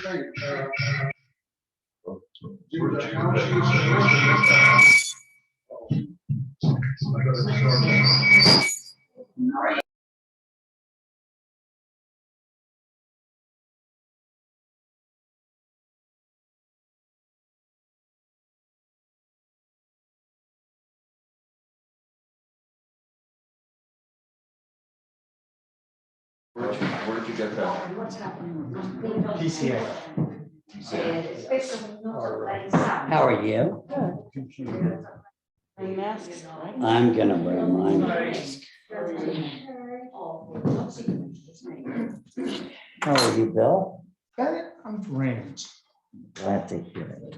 Where did you get that? PCA. How are you? I'm gonna wear mine. How are you, Bill? I'm grand. Glad to hear it.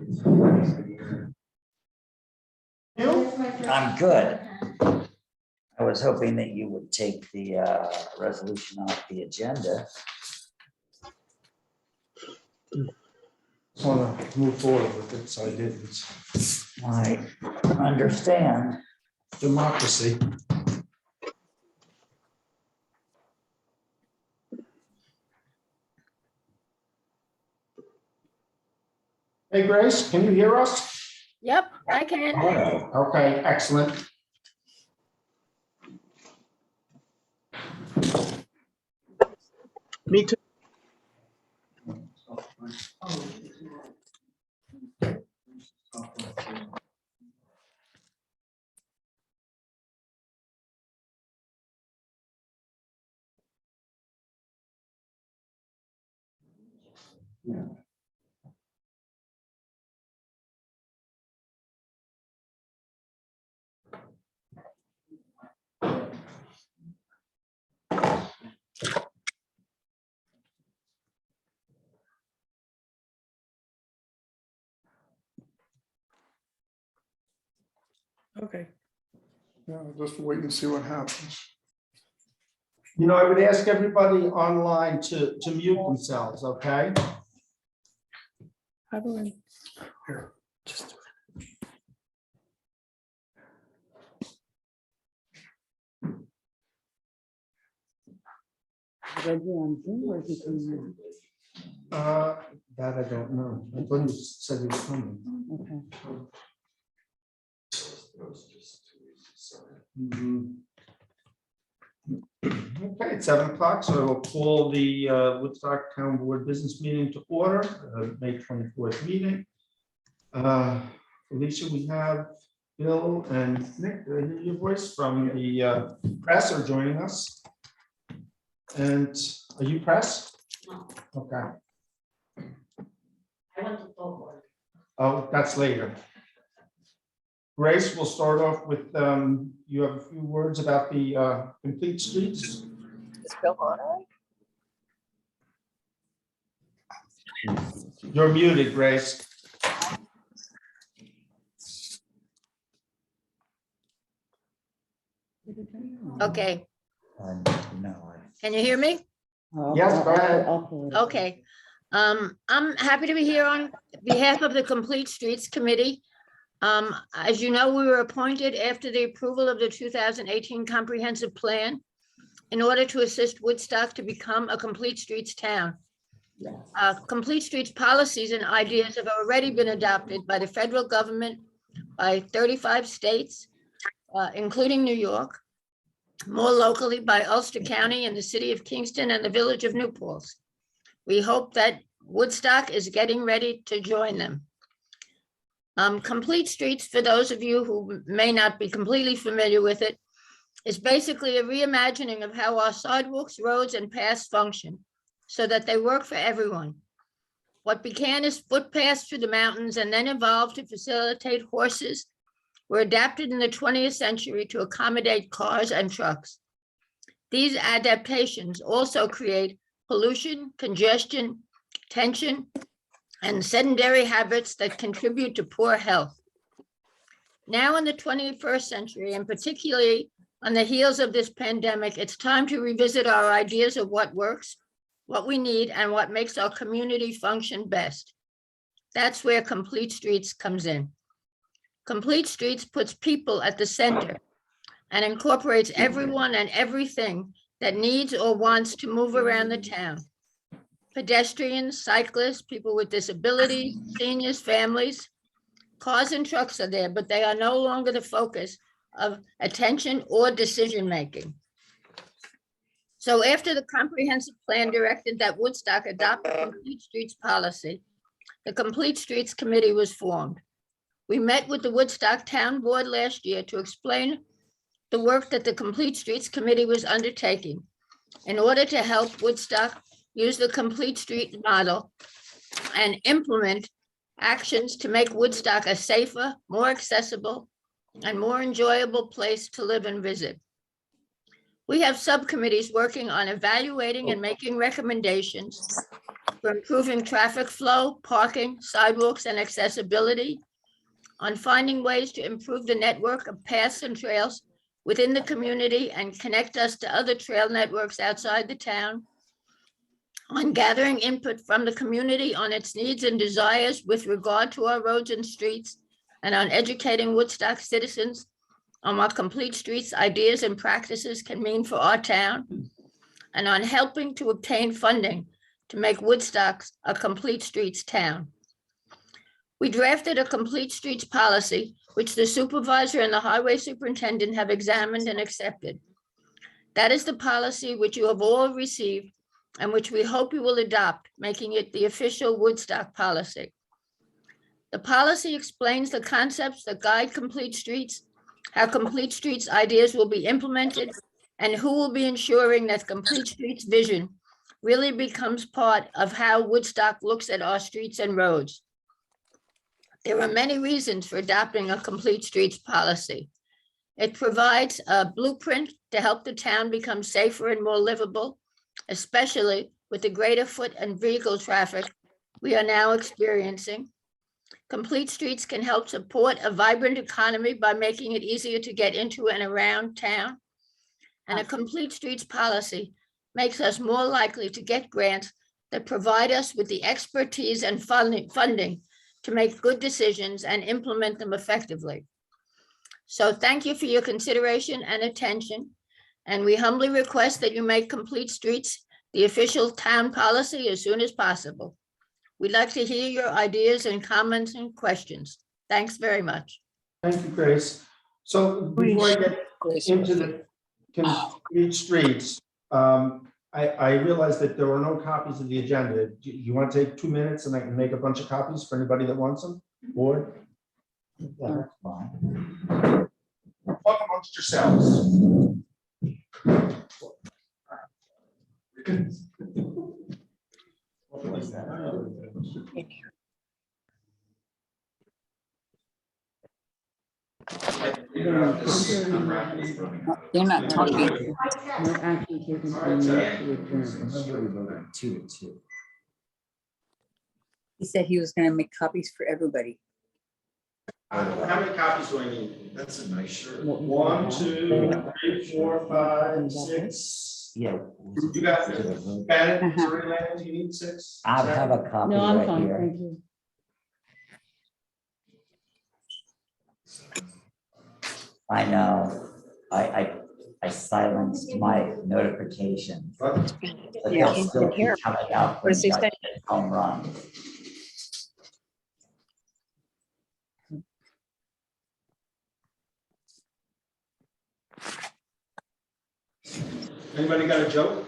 You? I'm good. I was hoping that you would take the resolution off the agenda. Want to move forward with it, so I didn't. I understand. Democracy. Hey, Grace, can you hear us? Yep, I can. Okay, excellent. Me too. Okay. Yeah, just wait and see what happens. You know, I would ask everybody online to mute themselves, okay? How do I? Here, just. That I don't know. I thought you said you were coming. Mhm. Okay, it's 7 o'clock, so I will call the Woodstock Town Board Business Meeting to order, May 24th meeting. Alicia, we have Bill and Nick, I hear your voice from the press are joining us. And are you press? No. Okay. I went to Board. Oh, that's later. Grace, we'll start off with, you have a few words about the complete streets. Is Bill on? You're muted, Grace. Okay, No. can you hear me? Yes, go ahead. Okay. I'm happy to be here on behalf of the Complete Streets Committee. As you know, we were appointed after the approval of the 2018 Comprehensive Plan in order to assist Woodstock to become a complete streets town. Complete streets policies and ideas have already been adopted by the federal government, by 35 states, including New York, more locally by Ulster County and the city of Kingston and the village of New Paltz. We hope that Woodstock is getting ready to join them. Complete Streets, for those of you who may not be completely familiar with it, is basically a reimagining of how our sidewalks, roads, and paths function so that they work for everyone. What began as footpaths through the mountains and then evolved to facilitate horses were adapted in the 20th century to accommodate cars and trucks. These adaptations also create pollution, congestion, tension, and sedentary habits that contribute to poor health. Now in the 21st century, and particularly on the heels of this pandemic, it's time to revisit our ideas of what works, what we need, and what makes our community function best. That's where Complete Streets comes in. Complete Streets puts people at the center and incorporates everyone and everything that needs or wants to move around the town. pedestrians, cyclists, people with disabilities, seniors, families. Cars and trucks are there, but they are no longer the focus of attention or decision-making. So after the comprehensive plan directed that Woodstock adopt a complete streets policy, the Complete Streets Committee was formed. We met with the Woodstock Town Board last year to explain the work that the Complete Streets Committee was undertaking in order to help Woodstock use the complete street model and implement actions to make Woodstock a safer, more accessible, and more enjoyable place to live and visit. We have subcommittees working on evaluating and making recommendations for improving traffic flow, parking, sidewalks, and accessibility, on finding ways to improve the network of paths and trails within the community and connect us to other trail networks outside the town, on gathering input from the community on its needs and desires with regard to our roads and streets, and on educating Woodstock citizens on what complete streets ideas and practices can mean for our town, and on helping to obtain funding to make Woodstock a complete streets town. We drafted a complete streets policy, which the supervisor and the highway superintendent have examined and accepted. That is the policy which you have all received and which we hope you will adopt, making it the official Woodstock policy. The policy explains the concepts that guide complete streets, how complete streets ideas will be implemented, and who will be ensuring that complete streets vision really becomes part of how Woodstock looks at our streets and roads. There are many reasons for adopting a complete streets policy. It provides a blueprint to help the town become safer and more livable, especially with the greater foot and vehicle traffic we are now experiencing. Complete streets can help support a vibrant economy by making it easier to get into and around town. And a complete streets policy makes us more likely to get grants that provide us with the expertise and funding to make good decisions and implement them effectively. So thank you for your consideration and attention. And we humbly request that you make complete streets the official town policy as soon as possible. We'd like to hear your ideas and comments and questions. Thanks very much. Thank you, Grace. So before I get into the complete streets, I realized that there were no copies of the agenda. Do you want to take 2 minutes and I can make a bunch of copies for anybody that wants them? Or That's fine. talk amongst yourselves. They're not talking. No action taken on the adjourn. 2-2. He said he was gonna make copies for everybody. How many copies do I need? That's a nice shirt. 1, 2, 3, 4, 5, 6. Yeah. You got To the vote. Bennett, Uh-huh. Maria-Elena, do you need 6? I have a copy No, I'm right fine, here. thank you. I know. I silenced my notifications. But Yeah, they'll he's still been here. keep coming out. What does he when say? I hit home run. Anybody got a joke?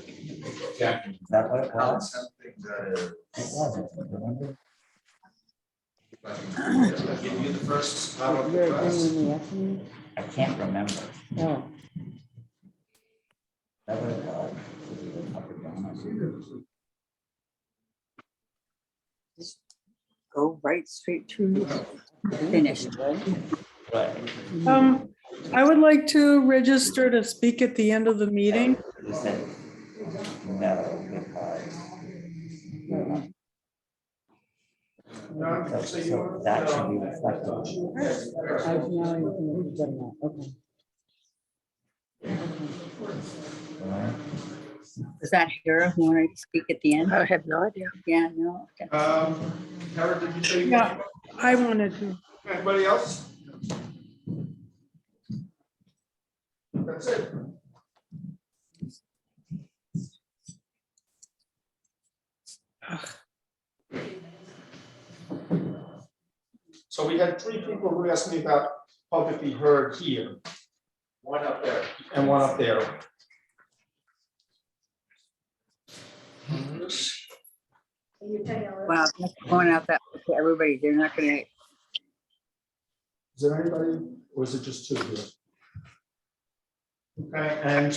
Is that what it was? Something that It wasn't, remember? Give you the first spot of the You're class. adjourning the afternoon? I can't remember. Oh, Is that what it was? Up or down? Go right straight to finish. Right. I would like to register to speak at the end of the meeting. You said no, because. So that should be reflected. I now you can read them now. Okay. Right? Was that Hera who wanted to speak at the end? I have no idea. Yeah, no. Okay. Howard, did you say? you Yeah. wanted- I wanted to. Anybody else? That's it. So we had 3 people who asked me about publicly heard here. One up there. And one up there. Wow, that's going out that to everybody. They're not gonna, Is there anybody, or is it just 2 here? Okay, and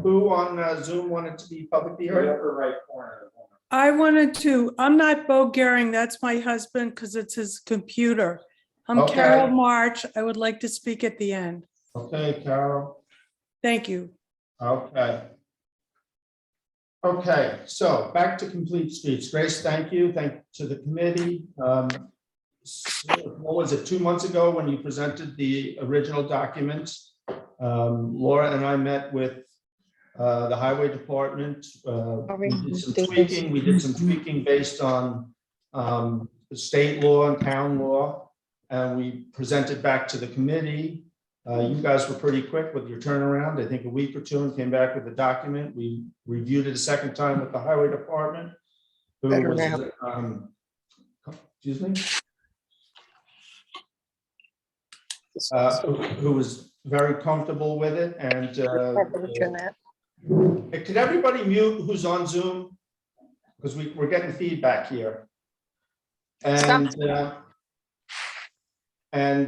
who on Zoom wanted to be publicly heard? Upper right corner. I wanted to, I'm not Bo Gehring, that's my husband, because it's his computer. I'm Okay. Carol March. I would like to speak at the end. Okay, Carol. Thank you. Okay. Okay, so back to complete streets. Grace, thank you. Thank you to the committee. What was it, 2 months ago when you presented the original documents? Laura and I met with the highway department. We did some tweaking based on the state law and town law, and we presented back to the committee. You guys were pretty quick with your turnaround, I think a week or 2, and came back with the document. We reviewed it a second time with the highway department. Who was, excuse me? Who was very comfortable with it, and could everybody mute who's on Zoom? Because we're getting feedback here. And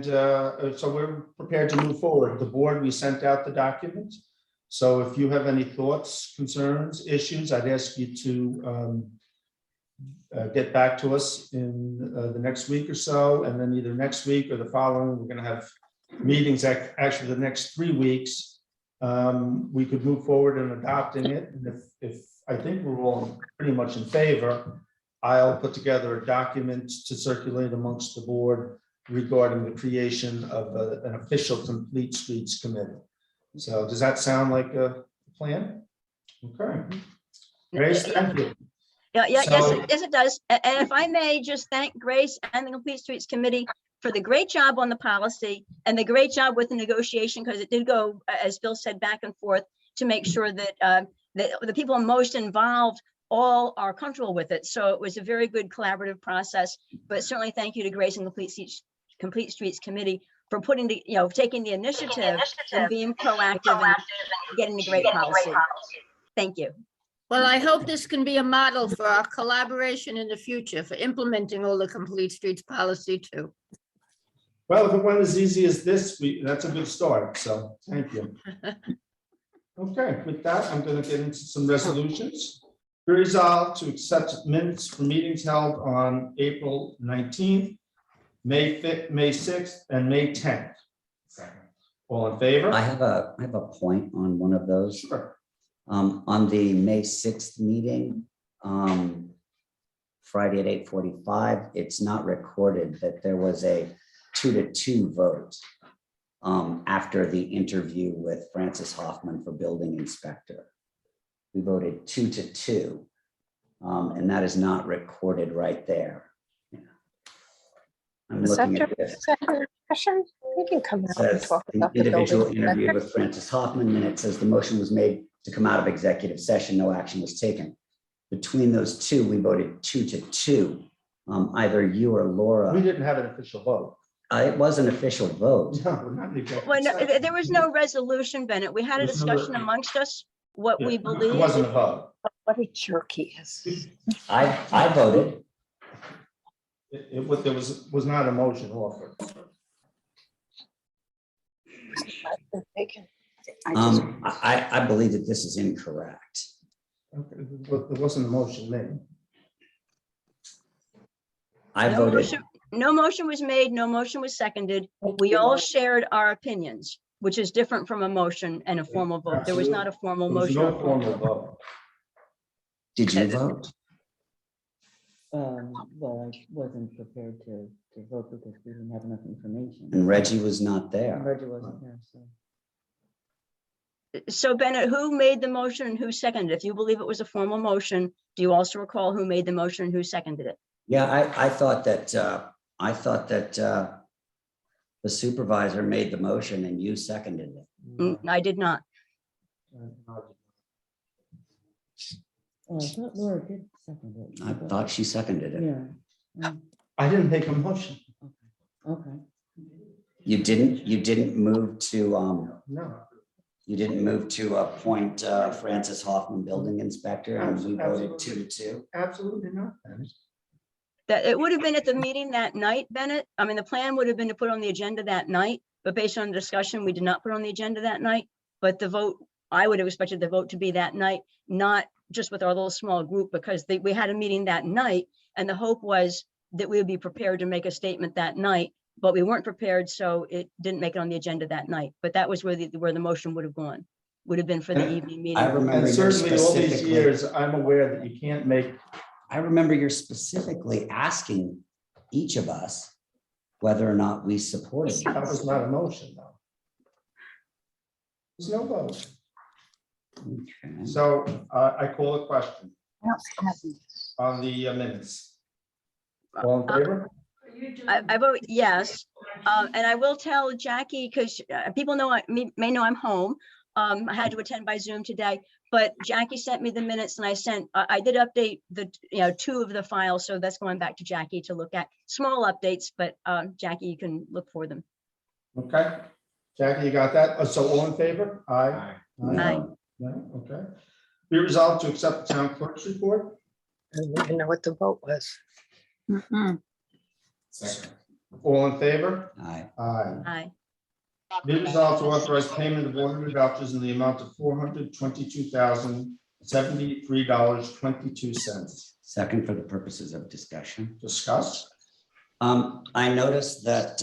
so we're prepared to move forward. The board, we sent out the document. So if you have any thoughts, concerns, issues, I'd ask you to get back to us in the next week or so. And then either next week or the following, we're going to have meetings actually the next 3 weeks. We could move forward in adopting it. And if I think we're all pretty much in favor, I'll put together a document to circulate amongst the board regarding the creation of an official complete streets committee. So does that sound like a plan? Okay. Grace, thank you. Yes, it does. And if I may just thank Grace and the Complete Streets Committee for the great job on the policy and the great job with the negotiation, because it did go, as Bill said, back and forth to make sure that the people most involved all are comfortable with it. So it was a very good collaborative process. But certainly thank you to Grace and Complete Streets Committee for putting the, taking the initiative and being proactive and getting a great policy. Thank you. Well, I hope this can be a model for our collaboration in the future for implementing all the complete streets policy too. Well, if it went as easy as this, that's a good start. So thank you. Okay, with that, I'm going to get into some resolutions. Be resolved to accept minutes for meetings held on April 19th, May 5th, May 6th, and May 10th. All in favor? I have a point on one of those. Sure. On the May 6th meeting, Friday at 8:45, it's not recorded that there was a 2-2 vote after the interview with Francis Hoffman for building inspector. We voted 2-2, and that is not recorded right there. I'm looking at this. You can come out and Says talk the about the individual building interviewed inspector. with Francis Hoffman, and it says the motion was made to come out of executive session, no action was taken. Between those two, we voted 2-2. Either you or We Laura, didn't have an official vote. it was an official vote. No, we're not in executive Well, no, session. there was no resolution, Bennett. We had a There's no- discussion amongst us, what Yeah, we It believe. wasn't a vote. What a jerk he is. I voted. There was not a motion offered. I believe that this is incorrect. Okay, there wasn't a motion made. I No voted, motion- No motion was made, no motion was seconded. We all shared our opinions, which is different from a motion and a formal vote. There was not a formal There was motion. no formal vote. did you vote? Well, I wasn't prepared to vote because we didn't have enough information. And Reggie was not And there. Reggie wasn't here, so. So Bennett, who made the motion and who seconded it? If you believe it was a formal motion, do you also recall who made the motion and who seconded it? Yeah, I thought that the supervisor made the motion and you seconded it. I did not. Oh, I thought Laura did second it. I thought she seconded it. Yeah. I didn't make a motion. Okay. You didn't move to, No. you didn't move to appoint Francis Hoffman, building inspector, and we voted 2-2. Absolutely not. Bennett. That it would have been at the meeting that night, Bennett. I mean, the plan would have been to put on the agenda that night, but based on the discussion, we did not put on the agenda that night. But the vote, I would have expected the vote to be that night, not just with our little small group, because we had a meeting that night, and the hope was that we would be prepared to make a statement that night, but we weren't prepared, so it didn't make it on the agenda that night. But that was where the motion would have gone, would have been for the evening meeting. I remember And you certainly all these specifically, years, I'm aware that you can't make, I remember you're specifically asking each of us whether or not we supported that it. was not a motion though. There's no vote. Okay. So I call a question I don't have this. on the minutes. All in favor? I vote yes. And I will tell Jackie, because people know, may know I'm home. I had to attend by Zoom today, but Jackie sent me the minutes and I did update the, 2 of the files. So that's going back to Jackie to look at small updates, but Jackie, you can look for them. Okay. Jackie, you got that? So all in favor? Aye. Aye. No, okay. Be resolved to accept the town clerk's report. I don't even know what the vote was. All in favor? Aye. Aye. Aye. Be resolved to authorize payment of order vouchers in the amount of $422,073.22. Second, for the purposes of discussion. Discuss. I noticed that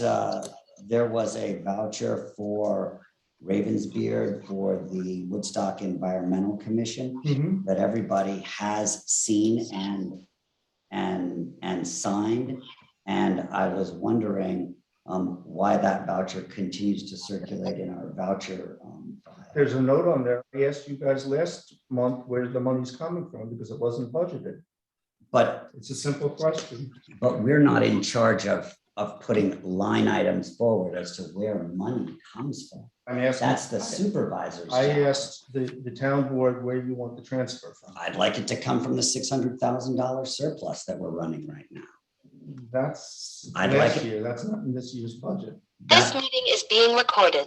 there was a voucher for Ravensbeard for the Woodstock Environmental Commission Mhm. that everybody has seen and signed. And I was wondering why that voucher continues to circulate in our voucher file. There's a note on there. I asked you guys last month where the money's coming from because it wasn't budgeted. But It's a simple question. we're not in charge of putting line items forward as to where money comes from. I'm asking. That's the supervisor's I job. asked the town board where you want the transfer from. I'd like it to come from the $600,000 surplus that we're running right now. That's I'd like last it- year. That's not in this year's budget. This meeting is being recorded.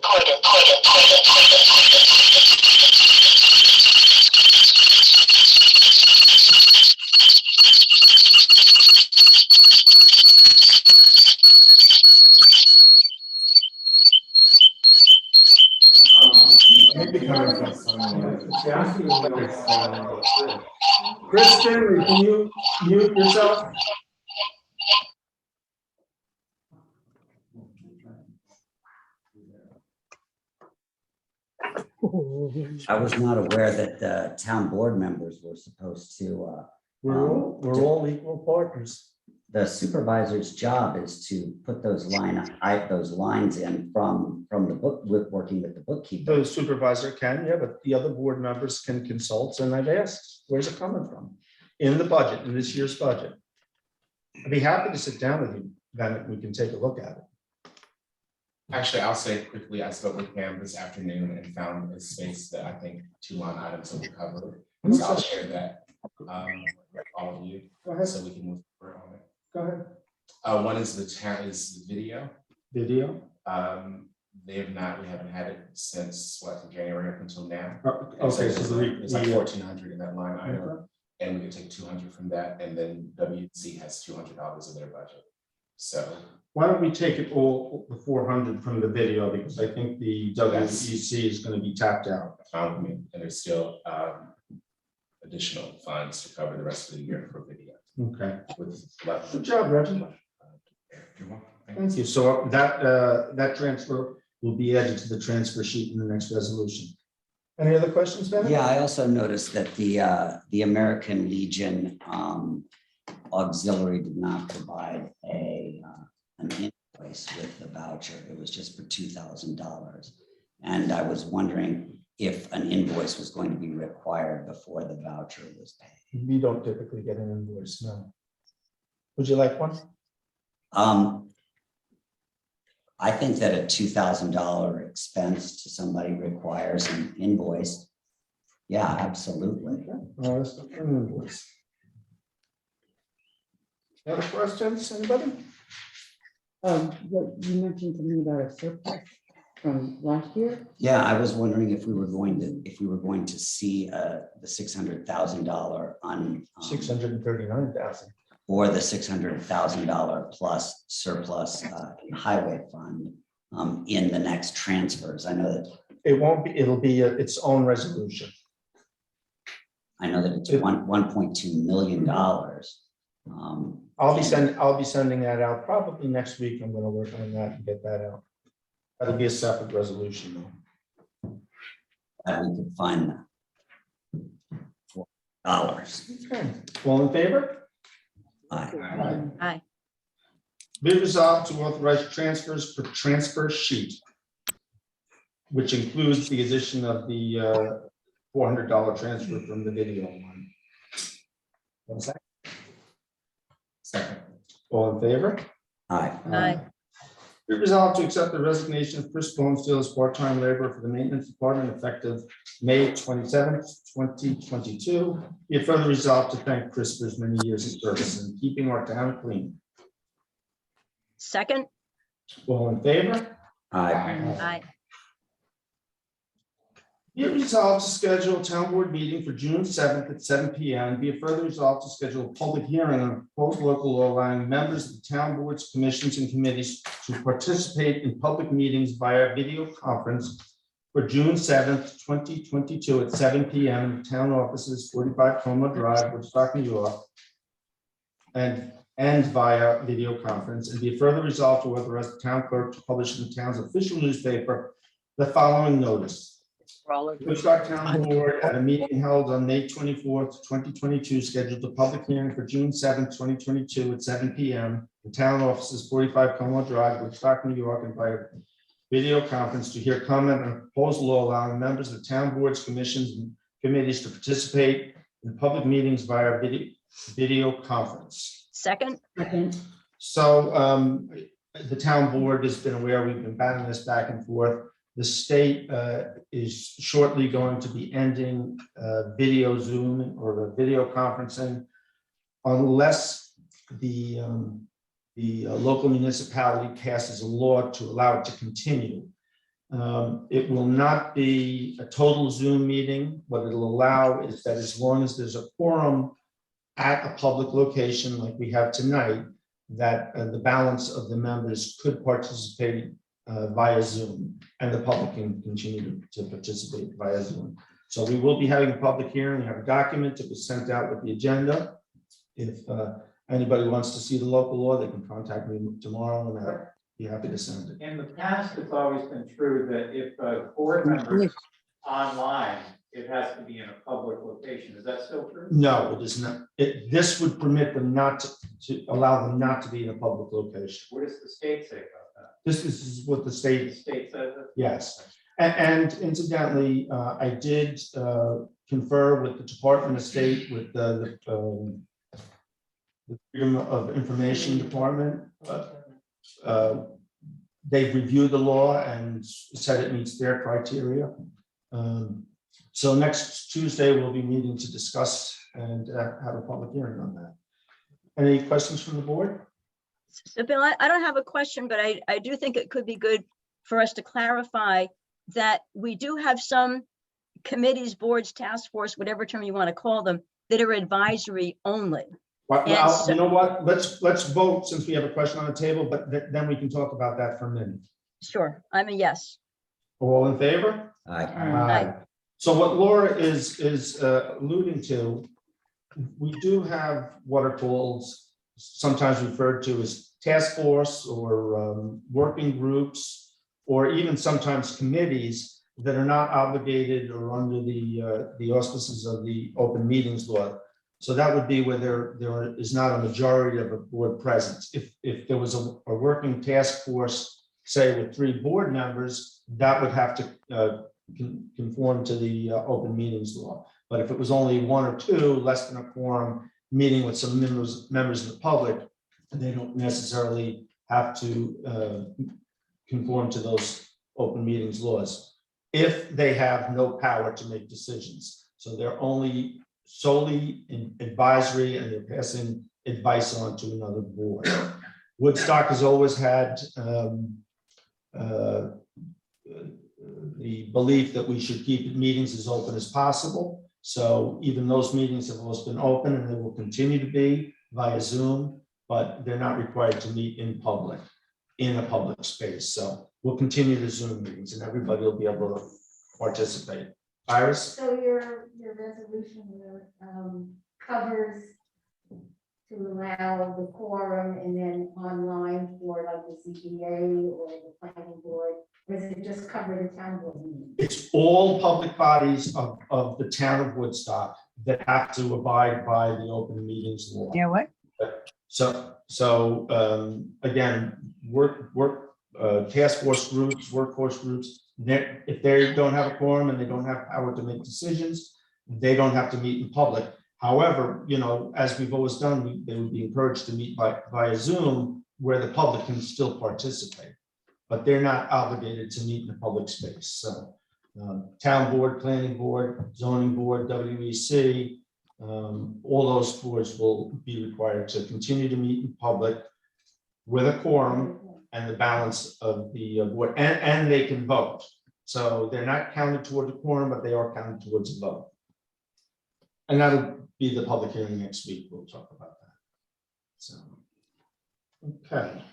Chris Finley, can you mute yourself? I was not aware that the town board members were supposed to, We're all equal partners. the supervisor's job is to put those lines in from the book, working with the bookkeeper. The supervisor can, yeah, but the other board members can consult, and I've asked, where's it coming from? In the budget, in this year's budget. I'd be happy to sit down with you, then we can take a look at it. Actually, I'll say quickly, I spoke with Pam this afternoon and found a space that I think 2 line items will be covered. So I'll share that with all of you, Go ahead, so we can move forward on it. go ahead. One is the video. Video. We haven't had it since from January up until now. Okay, so It's like the, 1,400 in that line item, and we could take 200 from that, and then WC has $200 in their budget. So why don't we take it all, the 400 from the video, because I think the WEC is gonna be tapped out. found me, and there's still additional funds to cover the rest of the year for video. Okay, With left. good job, Reggie. You're welcome. Thank you. So that transfer will be added to the transfer sheet in the next resolution. Any other questions, Ben? Yeah, I also noticed that the American Legion auxiliary did not provide an invoice with the voucher. It was just for $2,000. And I was wondering if an invoice was going to be required before the voucher was paid. We don't typically get an invoice, no. Would you like one? I think that a $2,000 expense to somebody requires an invoice. Yeah, absolutely. Let's look for an invoice. Other questions, anybody? What, you mentioned something about a surplus from last year? Yeah, I was wondering if we were going to see the $600,000 on 639,000. or the $600,000 plus surplus highway fund in the next transfers. I know that It'll be its own resolution. it's $1.2 million. I'll be sending that out probably next week. I'm gonna work on that and get that out. That'll be a separate resolution though. That we could find $4. Okay, all in favor? Aye. Aye. Be resolved to authorize transfers per transfer sheet, which includes the addition of the $400 transfer from the video one. One second. Second. All in favor? Aye. Aye. Be resolved to accept the resignation of Chris Bonesteel as part-time laborer for the maintenance department effective May 27th, 2022. Be it further resolved to thank Chris for his many years of service in keeping our town clean. Second. All in favor? Aye. Aye. Be it resolved to schedule a town board meeting for June 7th at 7 p.m. Be it further resolved to schedule a public hearing on a proposed local law allowing members of the town boards, commissions, and committees to participate in public meetings via video conference for June 7th, 2022 at 7 p.m. in the town offices, 45 Como Drive, Woodstock, New York, and via video conference. And be it further resolved to authorize the town clerk to publish in the town's official newspaper the following notice. Woodstock Town Board at a meeting held on May 24th, 2022, scheduled a public hearing for June 7th, 2022 at 7 p.m. in town offices, 45 Como Drive, Woodstock, New York, and by video conference to hear comment on a proposed law allowing members of town boards, commissions, and committees to participate in public meetings via video conference. Second. So the town board has been aware, we've been battling this back and forth. The state is shortly going to be ending video Zoom or video conferencing unless the local municipality passes a law to allow it to continue. It will not be a total Zoom meeting. What it'll allow is that as long as there's a quorum at a public location like we have tonight, that the balance of the members could participate via Zoom, and the public can continue to participate via Zoom. So we will be having a public hearing. We have a document that was sent out with the agenda. If anybody wants to see the local law, they can contact me tomorrow, and I'll be happy to send it. In the past, it's always been true that if a board member is online, it has to be in a public location. Is that still true? No, it is not. This would permit them not to allow them not to be in a public location. What does the state say about that? This is what the The state, state says it? yes. And incidentally, I did confer with the Department of State, with the Freedom of Information Department. They've reviewed the law and said it meets their criteria. So next Tuesday, we'll be meeting to discuss and have a public hearing on that. Any questions from the board? So Bill, I don't have a question, but I do think it could be good for us to clarify that we do have some committees, boards, task force, whatever term you want to call them, that are advisory only. Well, you know what, let's vote since we have a question on the table, but then we can talk about that for a minute. Sure, I'm a yes. All in favor? Aye. Aye. So what Laura is alluding to, we do have what are called, sometimes referred to as task force or working groups, or even sometimes committees that are not obligated or under the auspices of the open meetings law. So that would be where there is not a majority of a board presence. If there was a working task force, say with 3 board members, that would have to conform to the open meetings law. But if it was only 1 or 2, less than a quorum, meeting with some members of the public, they don't necessarily have to conform to those open meetings laws if they have no power to make decisions. So they're only solely advisory, and they're passing advice on to another board. Woodstock has always had the belief that we should keep meetings as open as possible. So even those meetings have always been open, and they will continue to be via Zoom, but they're not required to meet in public, in a public space. So we'll continue the Zoom meetings, and everybody will be able to participate. Iris? So your resolution covers to allow the quorum and then online for like the CPA or the planning board, or is it just cover the town board meeting? It's all public bodies of the town of Woodstock that have to abide by the open meetings law. Yeah, what? So again, task force groups, workforce groups, if they don't have a quorum and they don't have power to make decisions, they don't have to meet in public. However, you know, as we've always done, they would be encouraged to meet via Zoom, where the public can still participate, but they're not obligated to meet in a public space. So town board, planning board, zoning board, WEC, all those boards will be required to continue to meet in public with a quorum and the balance of the board, and they can vote. So they're not counted towards a quorum, but they are counted towards a vote. And that'll be the public hearing next week. We'll talk about that. So, okay.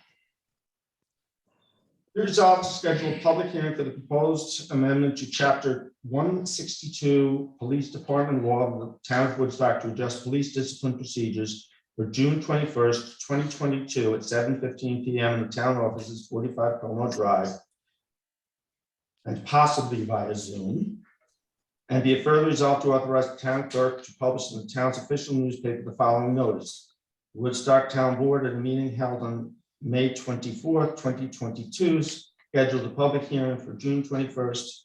Resolved to schedule a public hearing for the proposed amendment to Chapter 162 Police Department Law of the Town of Woodstock to adjust police discipline procedures for June 21st, 2022 at 7:15 p.m. in the town offices, 45 Como Drive, and possibly via Zoom. And be it further resolved to authorize the town clerk to publish in the town's official newspaper the following notice. Woodstock Town Board at a meeting held on May 24th, 2022, scheduled a public hearing for June 21st,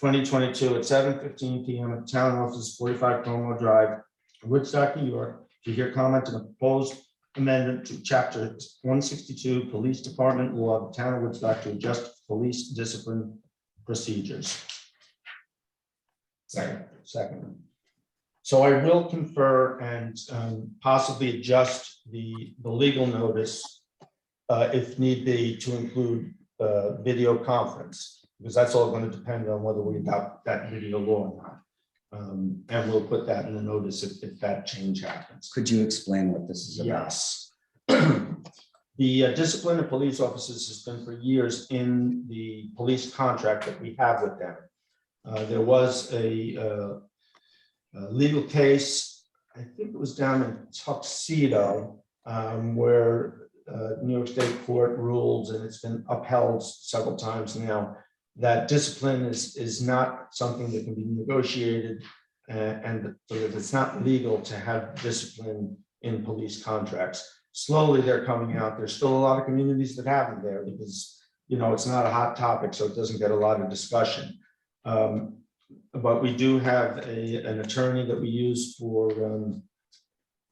2022 at 7:15 p.m. at the town office, 45 Como Drive, Woodstock, New York, to hear comment on the proposed amendment to Chapter 162 Police Department Law of the Town of Woodstock to adjust police discipline procedures. Second. So I will confer and possibly adjust the legal notice if need be to include video conference, because that's all going to depend on whether we adopt that video law or not. And we'll put that in the notice if that change happens. Could you explain what this is about? Yes. The discipline of police officers has been for years in the police contract that we have with them. There was a legal case, I think it was down in Tuxedo, where New York State Court ruled, and it's been upheld several times now, that discipline is not something that can be negotiated, and so that it's not legal to have discipline in police contracts. Slowly they're coming out. There's still a lot of communities that have them there because, you know, it's not a hot topic, so it doesn't get a lot of discussion. But we do have an attorney that we use for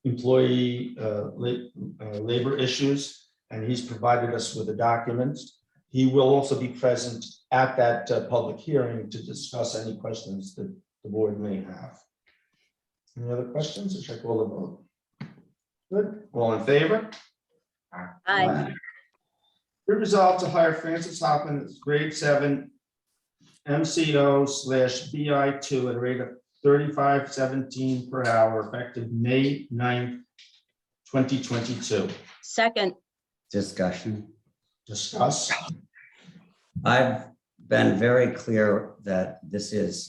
employee labor issues, and he's provided us with a document. He will also be present at that public hearing to discuss any questions that the board may have. Any other questions, or should I call the vote? Good. All in favor? Aye. Be resolved to hire Francis Hoffman as grade 7 MCO/BI2 at a rate of $35.17 per hour effective May 9th, 2022. Second. Discussion. Discuss. I've been very clear that this is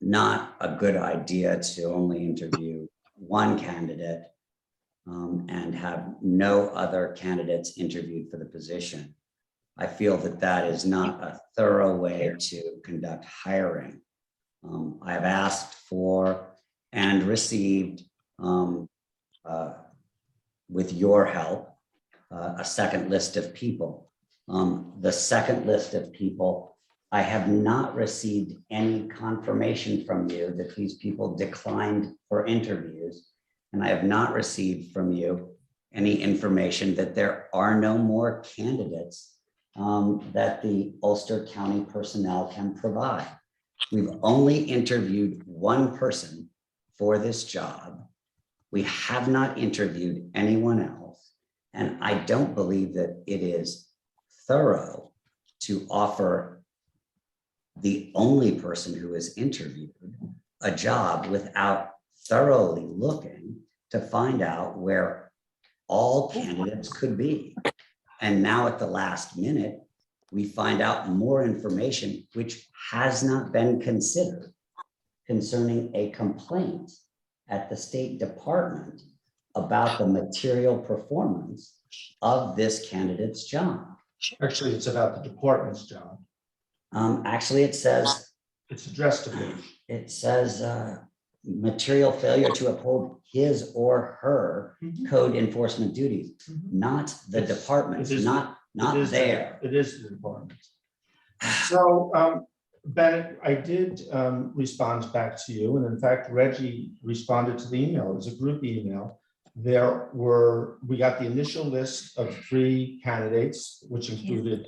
not a good idea to only interview one candidate and have no other candidates interviewed for the position. I feel that that is not a thorough way to conduct hiring. I have asked for and received, with your help, a second list of people. The second list of people, I have not received any confirmation from you that these people declined for interviews. And I have not received from you any information that there are no more candidates that the Ulster County personnel can provide. We've only interviewed one person for this job. We have not interviewed anyone else. And I don't believe that it is thorough to offer the only person who is interviewed a job without thoroughly looking to find out where all candidates could be. And now at the last minute, we find out more information which has not been considered concerning a complaint at the State Department about the material performance of this candidate's job. Actually, it's about the department's job. Actually, it says, It's addressed to me. it says material failure to uphold his or her code enforcement duties, not the It's- department, it is- not It is there. It is the department. So, Bennett, I did respond back to you, and in fact, Reggie responded to the email. It was a group email. We got the initial list of 3 candidates, which included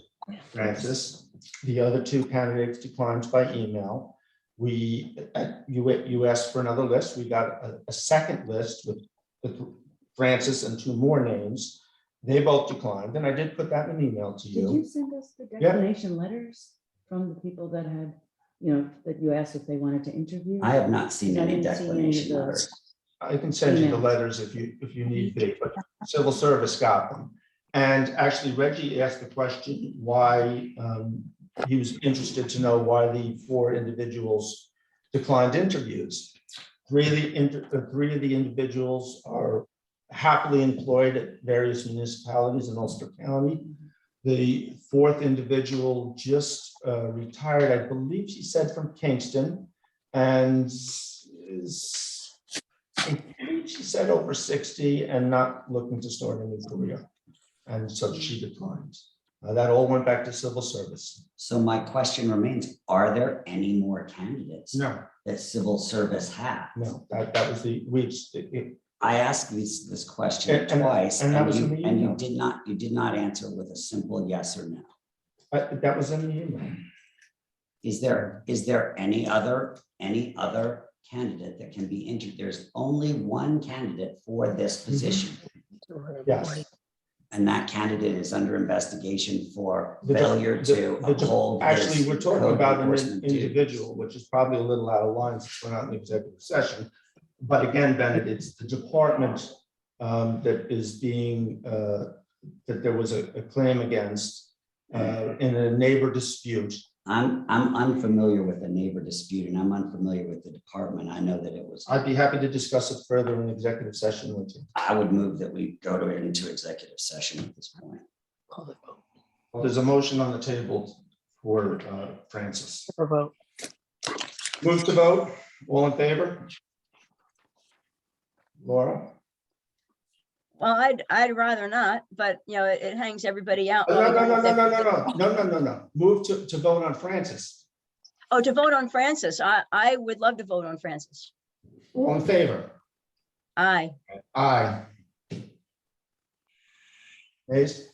Francis. The other 2 candidates declined by email. You asked for another list. We got a second list with Francis and 2 more names. They both declined, and I did put that in an email to Did you you. send us the Yeah. declination letters from the people that had, that you asked if they wanted to interview? I have not seen I any didn't see any of declination those. letters. I can send you the Emails. letters if you need be, but civil service got them. And actually Reggie asked the question why, he was interested to know why the 4 individuals declined interviews. 3 of the individuals are happily employed at various municipalities in Ulster County. The 4th individual just retired, I believe she said from Kingston, and I believe she said over 60 and not looking to start a new career. And so she declined. That all went back to civil service. So my question remains, are there any more candidates No, that civil service has? no, that was I asked this question And- twice, and that and was in the you email. did not answer with a simple yes or no. that was in the email. Is there any other candidate that can be interviewed? There's only one candidate for this position, Yes. and that candidate is under investigation for The- failure to the- uphold. Actually, his we're talking code about an enforcement duties. individual, which is probably a little out of line since we're not in executive session. But again, Bennett, it's the department that is being, that there was a claim against in a neighbor dispute. I'm unfamiliar with the neighbor dispute, and I'm unfamiliar with the department. I know that it was. I'd be happy to discuss it further in executive session with you. I would move that we go into executive session at this point. Call the vote. Well, there's a motion on the table for Francis. For vote. Move to vote. All in favor? Laura? Well, I'd rather not, but it hangs everybody out. No. Move to vote on Francis. Oh, to vote on Francis. I would love to vote on Francis. All in favor? Aye. Aye. Nays?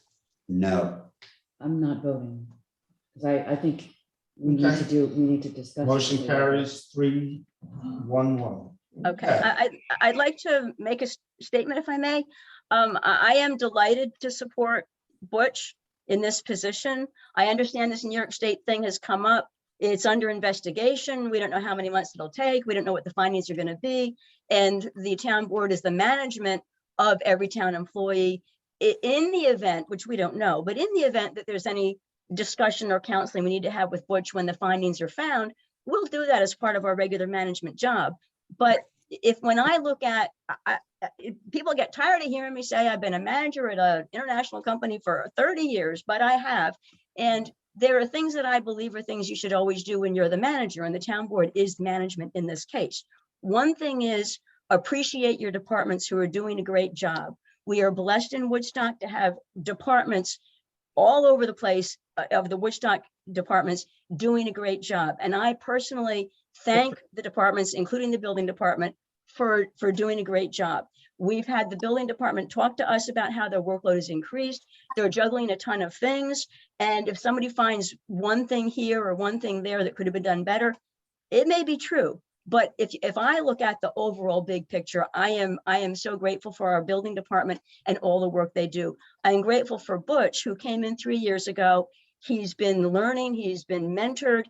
No. I'm not voting, because I think we need to discuss. Motion it. carries 3-1-1. Okay, I'd like to make a statement if I may. I am delighted to support Butch in this position. I understand this New York State thing has come up. It's under investigation. We don't know how many months it'll take. We don't know what the findings are going to be. And the town board is the management of every town employee. In the event, which we don't know, but in the event that there's any discussion or counseling we need to have with Butch when the findings are found, we'll do that as part of our regular management job. But when I look at, people get tired of hearing me say I've been a manager at an international company for 30 years, but I have. And there are things that I believe are things you should always do when you're the manager, and the town board is management in this case. One thing is appreciate your departments who are doing a great job. We are blessed in Woodstock to have departments all over the place of the Woodstock departments doing a great job. And I personally thank the departments, including the building department, for doing a great job. We've had the building department talk to us about how their workload is increased. They're juggling a ton of things. And if somebody finds one thing here or one thing there that could have been done better, It may be true, but if I look at the overall big picture, I am so grateful for our building department and all the work they do. I'm grateful for Butch, who came in 3 years ago. He's been learning, he's been mentored.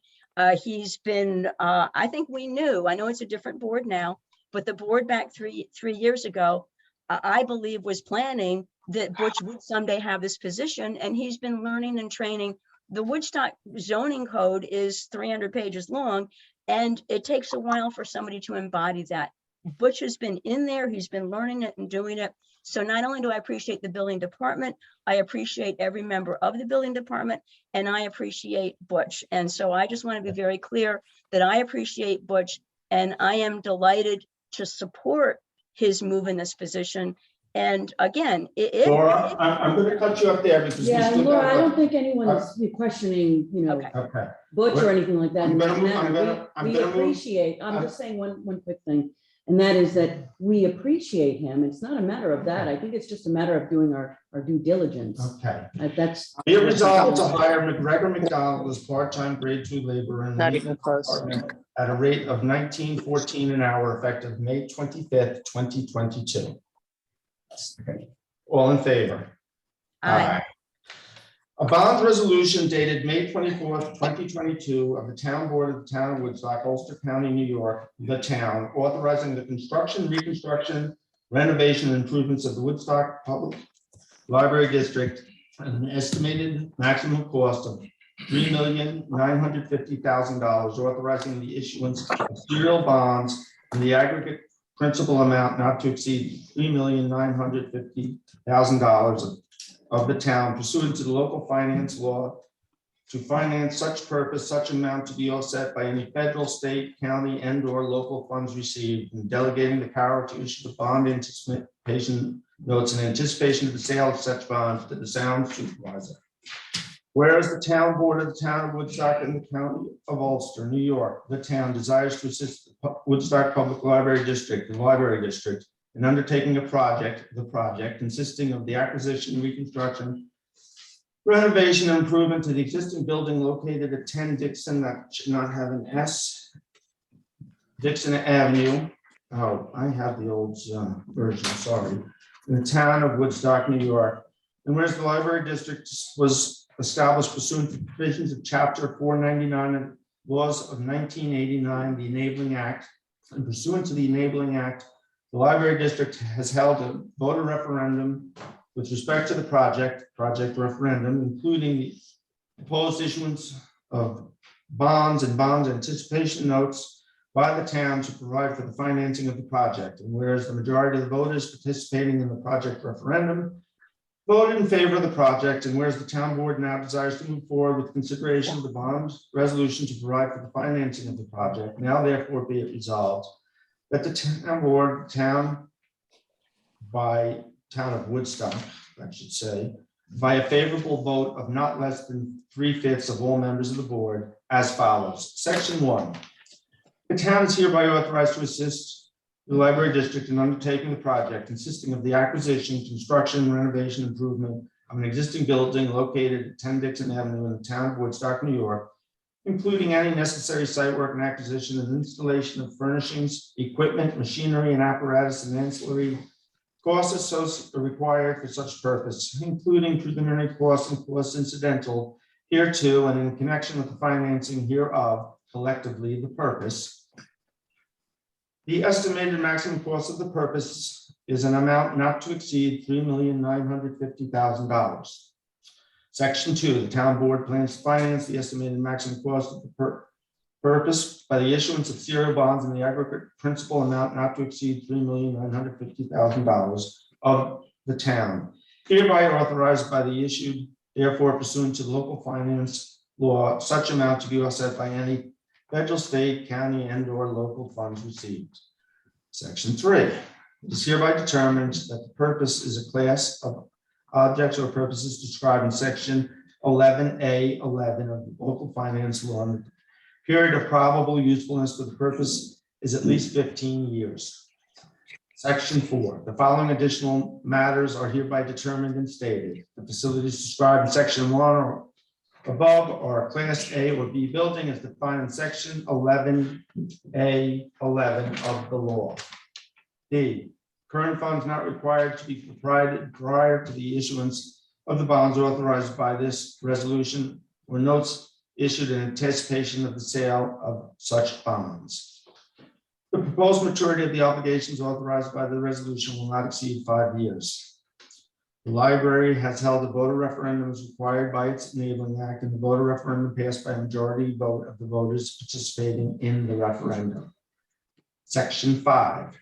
He's been, I think I know it's a different board now, but the board back three years ago, I believe was planning that Butch would someday have this position, and he's been learning and training. The Woodstock zoning code is 300 pages long, and it takes a while for somebody to embody that. Butch has been in there, he's been learning it and doing it. So not only do I appreciate the building department, I appreciate every member of the building department, and I appreciate Butch. And so I just want to be very clear that I appreciate Butch, and I am delighted to support his move in this position. And again, Laura, I'm going to cut you up there because. Yeah, and Laura, I don't think anyone is questioning, Okay. Okay. Butch or anything like that. I'm in that gonna move- matter. I'm We gonna move- appreciate, I'm just saying one quick thing, and that is that we appreciate him. It's not a matter of that. I think it's just a matter of doing our due diligence. Okay. That's. Be it resolved to hire McGregor McDonald as part-time grade 2 laborer in the Not maintenance even close. department at a rate of $19.14 an hour effective May 25th, 2022. Okay. All in favor? Aye. A bond resolution dated May 24th, 2022 of the Town Board of the Town of Woodstock, Ulster County, New York, the town, authorizing the construction, reconstruction, renovation, and improvements of the Woodstock Public Library District at an estimated maximum cost of $3,950,000, authorizing the issuance of serial bonds in the aggregate principal amount not to exceed $3,950,000 of the town pursuant to the local finance law to finance such purpose, such amount to be offset by any federal, state, county, and/or local funds received, and delegating the power to issue the bond anticipation notes in anticipation of the sale of such bonds to the town supervisor. Whereas the town board of the town of Woodstock and the county of Ulster, New York, the town desires to assist the Woodstock Public Library District, the library district, in undertaking the project consisting of the acquisition, reconstruction, renovation, and improvement to the existing building located at 10 Dixon, that should not have an S, Dixon Avenue. Oh, I have the old version, sorry. In the town of Woodstock, New York. And whereas the library district was established pursuant to provisions of Chapter 499 of laws of 1989, the Enabling Act, and pursuant to the Enabling Act, the library district has held a voter referendum with respect to the project referendum, including the proposed issuance of bonds and bond anticipation notes by the town to provide for the financing of the project. And whereas the majority of the voters participating in the project referendum voted in favor of the project, and whereas the town board now desires to move forward with consideration of the bond resolution to provide for the financing of the project, now therefore be it resolved that the town board, town of Woodstock, I should say, by a favorable vote of not less than 3/5 of all members of the board, as follows. Section 1. The town is hereby authorized to assist the library district in undertaking the project consisting of the acquisition, construction, renovation, improvement of an existing building located at 10 Dixon Avenue in the town of Woodstock, New York, including any necessary site work and acquisition and installation of furnishings, equipment, machinery, and apparatus and ancillary costs associated required for such purpose, including preliminary costs and costs incidental hereto and in connection with the financing hereof, collectively the purpose. The estimated maximum cost of the purpose is an amount not to exceed $3,950,000. Section 2, the town board plans to finance the estimated maximum cost of the purpose by the issuance of serial bonds in the aggregate principal amount not to exceed $3,950,000 of the town, hereby authorized by the issued, therefore pursuant to the local finance law, such amount to be offset by any federal, state, county, and/or local funds received. Section 3, it is hereby determined that the purpose is a class of objects or purposes described in section 11A11 of the local finance law. The period of probable usefulness for the purpose is at least 15 years. Section 4, the following additional matters are hereby determined and stated. The facilities described in section 1 above are Class A or B building as defined in section 11A11 of the law. D, current funds not required to be provided prior to the issuance of the bonds authorized by this resolution or notes issued in anticipation of the sale of such bonds. The proposed maturity of the obligations authorized by the resolution will not exceed 5 years. The library has held a voter referendum as required by its enabling act, and the voter referendum passed by a majority vote of the voters participating in the referendum. Section 5.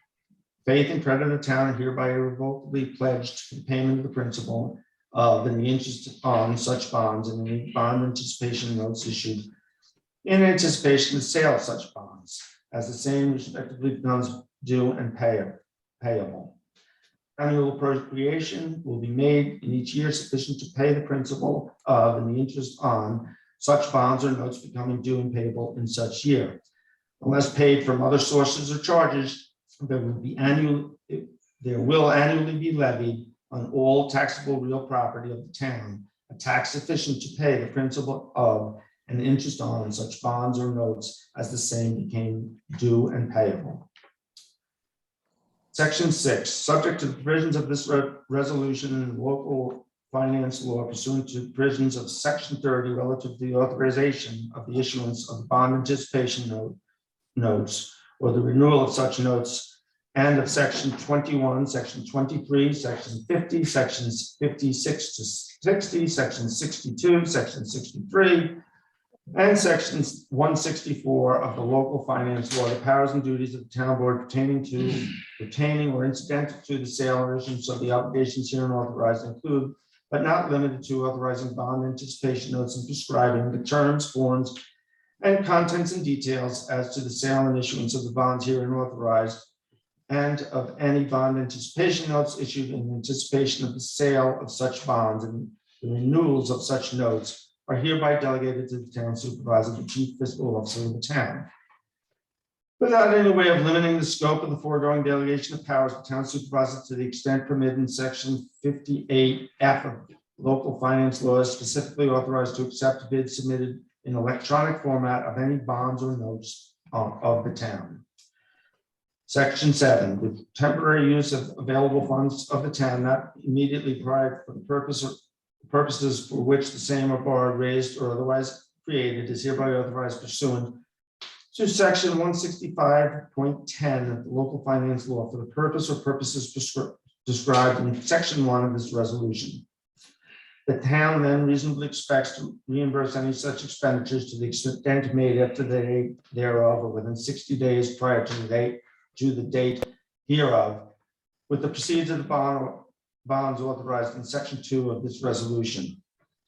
Faith and credit of the town are hereby irrevocably pledged for the payment of the principal of and the interest on such bonds and any bond anticipation notes issued in anticipation of the sale of such bonds, as the same respectively becomes due and payable. Annual appropriation will be made in each year sufficient to pay the principal of and the interest on such bonds or notes becoming due and payable in such year. Unless paid from other sources or charges, there will annually be levied on all taxable real property of the town a tax sufficient to pay the principal of and interest on such bonds or notes as the same became due and payable. Section 6, subject to the provisions of this resolution and local finance law pursuant to provisions of section 30 relative to the authorization of the issuance of bond anticipation notes or the renewal of such notes, and of section 21, section 23, section 50, sections 56 to 60, section 62, section 63, and section 164 of the local finance law, the powers and duties of the town board pertaining to retaining or incidental to the sale or issuance of the obligations herein authorized include, but not limited to, authorizing bond anticipation notes and prescribing the terms, forms, and contents and details as to the sale and issuance of the bonds herein authorized, and of any bond anticipation notes issued in anticipation of the sale of such bonds, and the renewals of such notes are hereby delegated to the town supervisor, the chief fiscal officer of the town. Without any way of limiting the scope of the foregoing delegation of powers, the town supervisor, to the extent permitted in section 58F of local finance laws, specifically authorized to accept bids submitted in electronic format of any bonds or notes of the town. Section 7, the temporary use of available funds of the town not immediately prior for the purposes for which the same are borrowed, raised, or otherwise created is hereby authorized pursuant to section 165.10 of the local finance law for the purpose or purposes described in section 1 of this resolution. The town then reasonably expects to reimburse any such expenditures to the extent made after the date thereof or within 60 days prior to the date hereof, with the proceeds of the bonds authorized in section 2 of this resolution,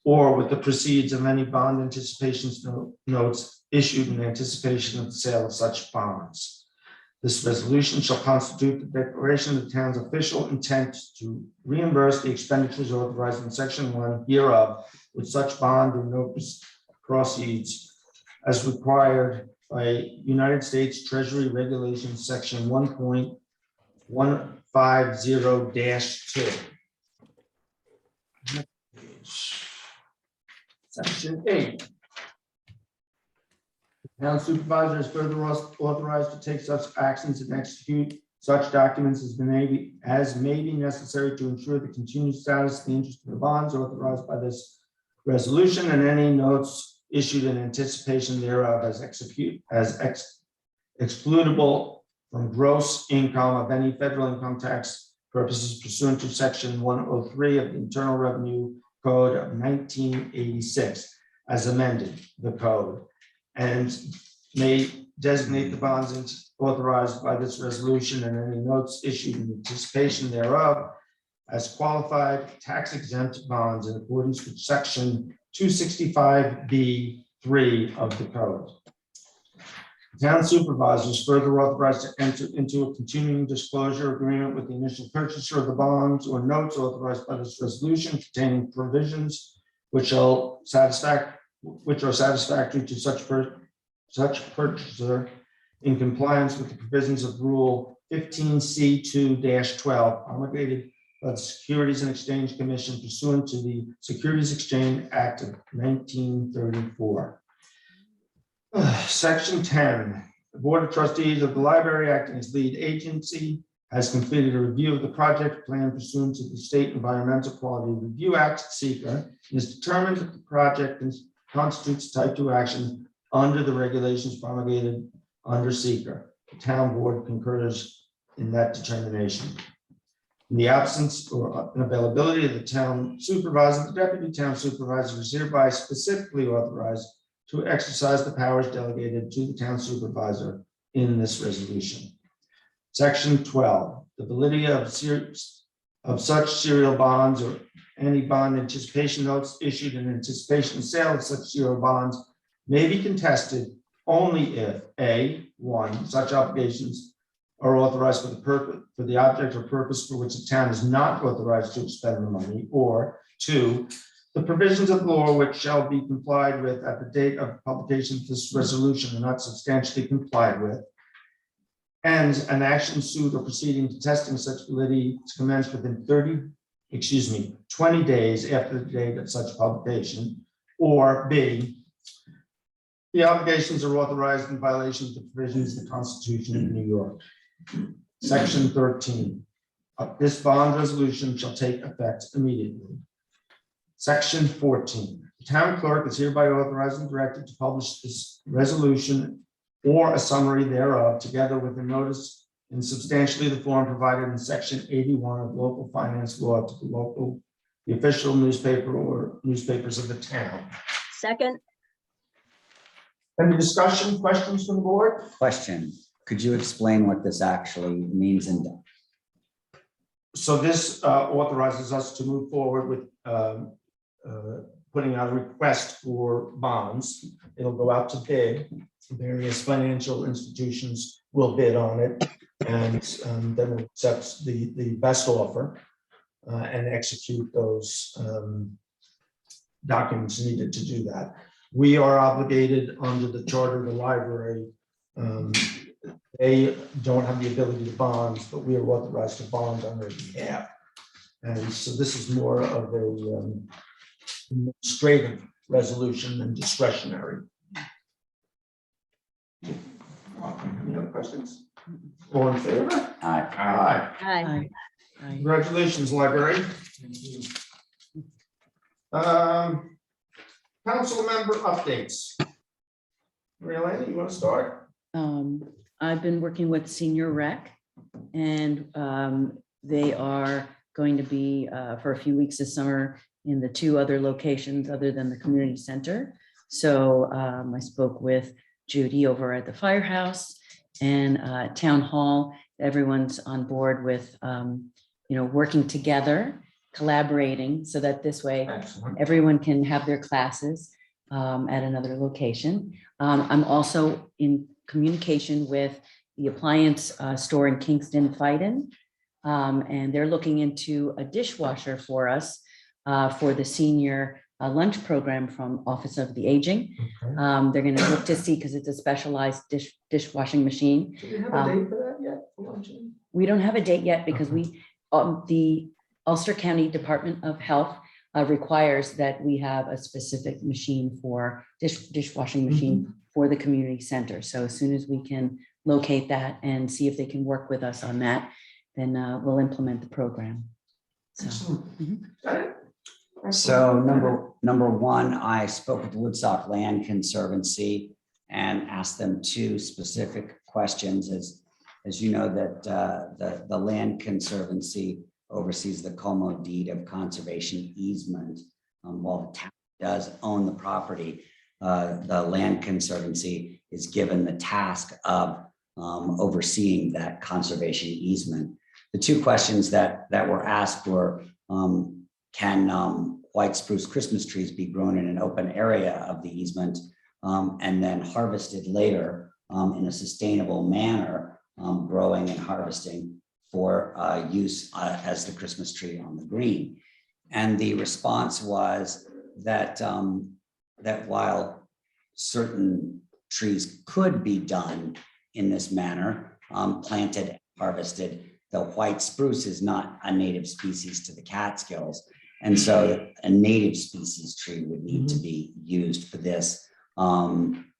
or with the proceeds of any bond anticipation notes issued in anticipation of the sale of such bonds. This resolution shall constitute the declaration of the town's official intent to reimburse the expenditures authorized in section 1 hereof with such bond or notes proceeds as required by United States Treasury Regulations section 1.150-2. Section 8. The town supervisor is further authorized to take such actions and execute such documents as may be necessary to ensure the continued status of the interest of the bonds authorized by this resolution and any notes issued in anticipation thereof as excludable from gross income of any federal income tax purposes pursuant to section 103 of the Internal Revenue Code of 1986 as amended the code, and may designate the bonds authorized by this resolution and any notes issued in anticipation thereof as qualified tax exempt bonds in accordance with section 265B(3) of the code. The town supervisor is further authorized to enter into a continuing disclosure agreement with the initial purchaser of the bonds or notes authorized by this resolution containing provisions which are satisfactory to such purchaser in compliance with the provisions of Rule 15C2-12, promulgated of the Securities and Exchange Commission pursuant to the Securities Exchange Act of 1934. Section 10, the Board of Trustees of the library acting as lead agency has completed a review of the project plan pursuant to the State Environmental Quality Review Act, (SEQA), and has determined that the project constitutes type 2 action under the regulations promulgated under SEQA. The town board concurs in that determination. In the absence or unavailability of the town supervisor, the deputy town supervisor is hereby specifically authorized to exercise the powers delegated to the town supervisor in this resolution. Section 12, the validity of such serial bonds or any bond anticipation notes issued in anticipation of sale of such serial bonds may be contested only if A1, such obligations are authorized for the object or purpose for which the town is not authorized to expend the money, or 2, the provisions of law which shall be complied with at the date of publication of this resolution are not substantially complied with, and an action, suit, or proceeding contesting such validity is commenced within 20 days after the date of such publication, or B, the obligations are authorized in violation of the provisions of the Constitution of New York. Section 13, this bond resolution shall take effect immediately. Section 14, the town clerk is hereby authorized and directed to publish this resolution or a summary thereof, together with a notice in substantially the form provided in section 81 of local finance law to the official newspaper or newspapers of the town. Second, Any discussion, questions from the board? Question, could you explain what this actually means and So this authorizes us to move forward with putting out a request for bonds. It'll go out to bid. Various financial institutions will bid on it, and then we'll accept the best offer and execute those documents needed to do that. We are obligated under the charter of the library. They don't have the ability to bond, but we are authorized to bond on their behalf. And so this is more of a administrative resolution than discretionary. Any other questions? All in favor? Aye. Aye. aye. Congratulations, library. Council member updates. Maria-Elena, you want to start? I've been working with Senior Rec, and they are going to be for a few weeks this summer in the 2 other locations other than the community center. So I spoke with Judy over at the firehouse and town hall. Everyone's on board with working together, collaborating, so that this way Excellent. everyone can have their classes at another location. I'm also in communication with the appliance store in Kingston, Fighton, and they're looking into a dishwasher for us for the senior lunch program from Office of the Aging. Okay. They're going to look to see, because it's a specialized dishwashing machine. Do we have a date for that yet? for luncheon? We don't have a date yet because the Ulster County Department of Health requires that we have a specific machine for dishwashing machine for the community center. So as soon as we can locate that and see if they can work with us on that, then we'll implement the program. So, Excellent. So number one, I spoke with the Woodstock Land Conservancy and asked them 2 specific questions. As you know, that the Land Conservancy oversees the Como deed of conservation easement. While the town does own the property, the Land Conservancy is given the task of overseeing that conservation easement. The 2 questions that were asked were, can white spruce Christmas trees be grown in an open area of the easement and then harvested later in a sustainable manner, growing and harvesting for use as the Christmas tree on the green? And the response was that that while certain trees could be done in this manner, planted, harvested, the white spruce is not a native species to the Catskills. And so a native species tree would need to be used for this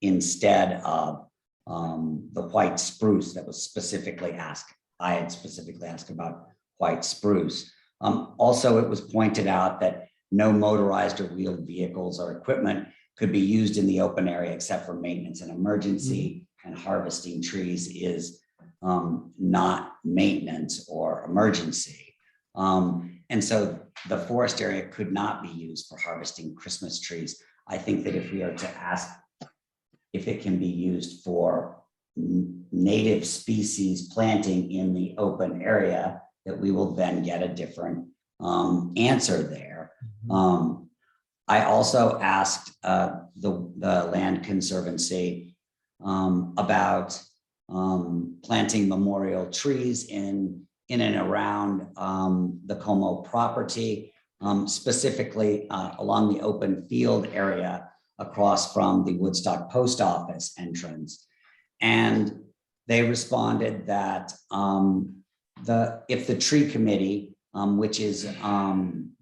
instead of the white spruce that was specifically asked. I had specifically asked about white spruce. Also, it was pointed out that no motorized or wheeled vehicles or equipment could be used in the open area except for maintenance and emergency, and harvesting trees is not maintenance or emergency. And so the forest area could not be used for harvesting Christmas trees. I think that if we are to ask if it can be used for native species planting in the open area, that we will then get a different answer there. I also asked the Land Conservancy about planting memorial trees in and around the Como property, specifically along the open field area across from the Woodstock Post Office entrance. And they responded that if the tree committee, which is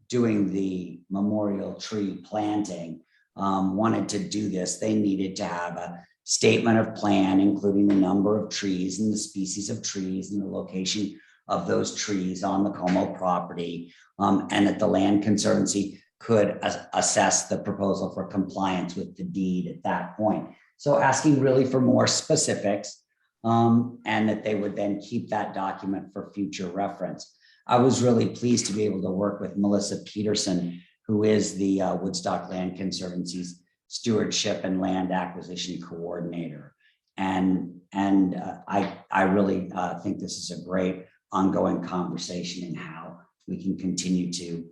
doing the memorial tree planting, wanted to do this, they needed to have a statement of plan, including the number of trees and the species of trees and the location of those trees on the Como property, and that the Land Conservancy could assess the proposal for compliance with the deed at that point. So asking really for more specifics, and that they would then keep that document for future reference. I was really pleased to be able to work with Melissa Peterson, who is the Woodstock Land Conservancy's Stewardship and Land Acquisition Coordinator. And I really think this is a great ongoing conversation in how we can continue to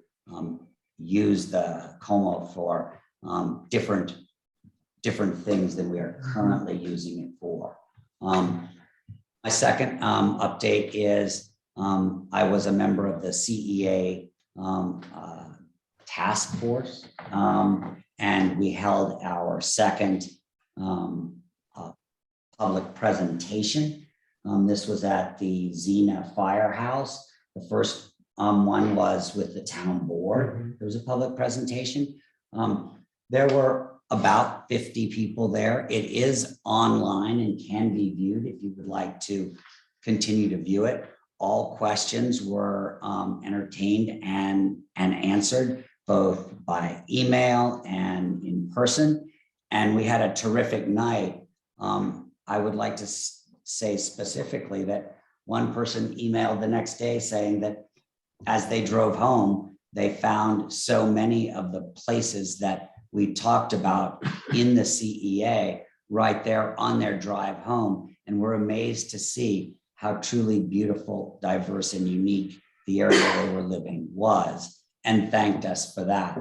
use the Como for different things than we are currently using it for. My second update is I was a member of the CEA task force, and we held our second public presentation. This was at the Xena Firehouse. The first one was with the town board. There was a public presentation. There were about 50 people there. It is online and can be viewed if you would like to continue to view it. All questions were entertained and answered both by email and in person. And we had a terrific night. I would like to say specifically that one person emailed the next day saying that as they drove home, they found so many of the places that we talked about in the CEA right there on their drive home, and were amazed to see how truly beautiful, diverse, and unique the area they were living was, and thanked us for that.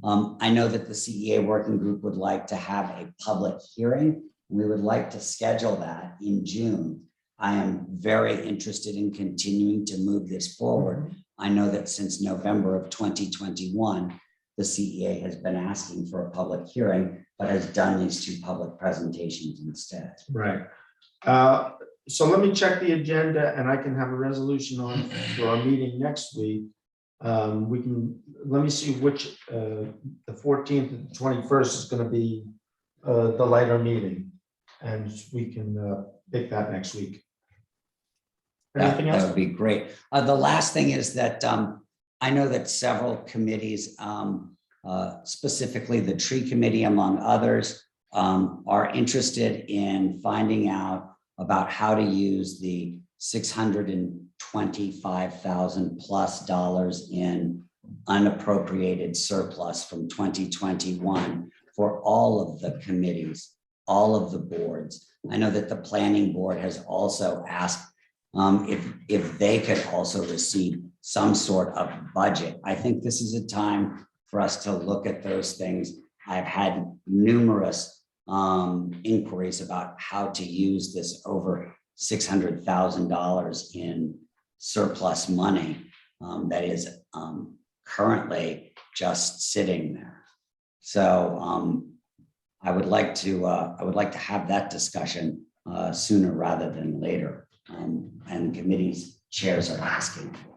I know that the CEA working group would like to have a public hearing. We would like to schedule that in June. I am very interested in continuing to move this forward. I know that since November of 2021, the CEA has been asking for a public hearing, but has done these two public presentations instead. Right. So let me check the agenda, and I can have a resolution on for our meeting next week. Let me see which, the 14th and 21st is going to be the lighter meeting, and we can pick that next week. Anything else? That would be great. The last thing is that I know that several committees, specifically the tree committee, among others, are interested in finding out about how to use the $625,000 plus in unappropriated surplus from 2021 for all of the committees, all of the boards. I know that the planning board has also asked if they could also receive some sort of budget. I think this is a time for us to look at those things. I've had numerous inquiries about how to use this over $600,000 in surplus money that is currently just sitting there. So I would like to have that discussion sooner rather than later. And committees chairs are asking for.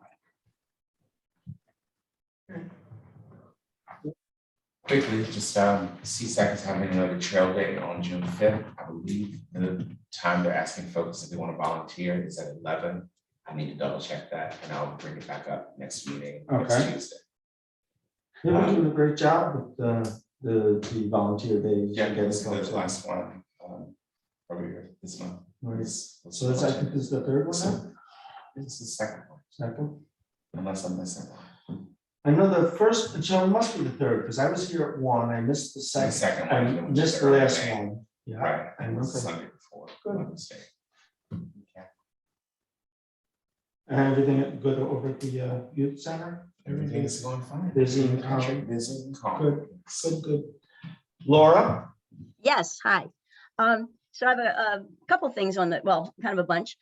Quickly, just CSAC is having another trail day on June 5th. I believe the time they're asking folks if they want to volunteer is at 11. I need to double check that and I'll bring it back up next meeting next Okay. Tuesday. They've been doing a great job with the volunteer days. Yeah, Getting this is folks the in. last one earlier this month. Nice. So that's, I think this is the third one now? It's the second one, Second? unless I'm missing one. I know the first, so it must be the third, because I was here at one, I missed the The second, second I one. missed the last one. Yeah. Right, and it was Okay. Sunday before. Good. my mistake. Okay. And everything good over at the youth center? Everything is going fine. Busy and calm. Busy and calm. Good, good. Laura? Yes, hi. So I have a couple things on the, well, kind of a bunch.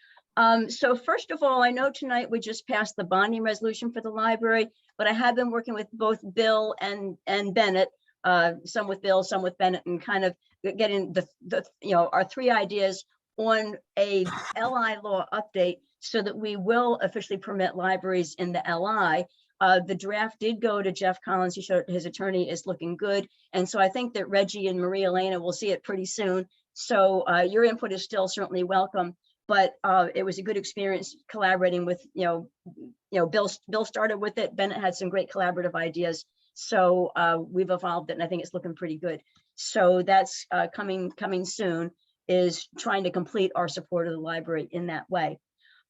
So first of all, I know tonight we just passed the bonding resolution for the library, but I have been working with both Bill and Bennett, some with Bill, some with Bennett, and kind of getting the our three ideas on a LI law update so that we will officially permit libraries in the LI. The draft did go to Jeff Collins. He showed his attorney is looking good. And so I think that Reggie and Maria-Elena will see it pretty soon. So your input is still certainly welcome. But it was a good experience collaborating with, Bill started with it. Bennett had some great collaborative ideas. So we've evolved it and I think it's looking pretty good. So that's coming soon, is trying to complete our support of the library in that way.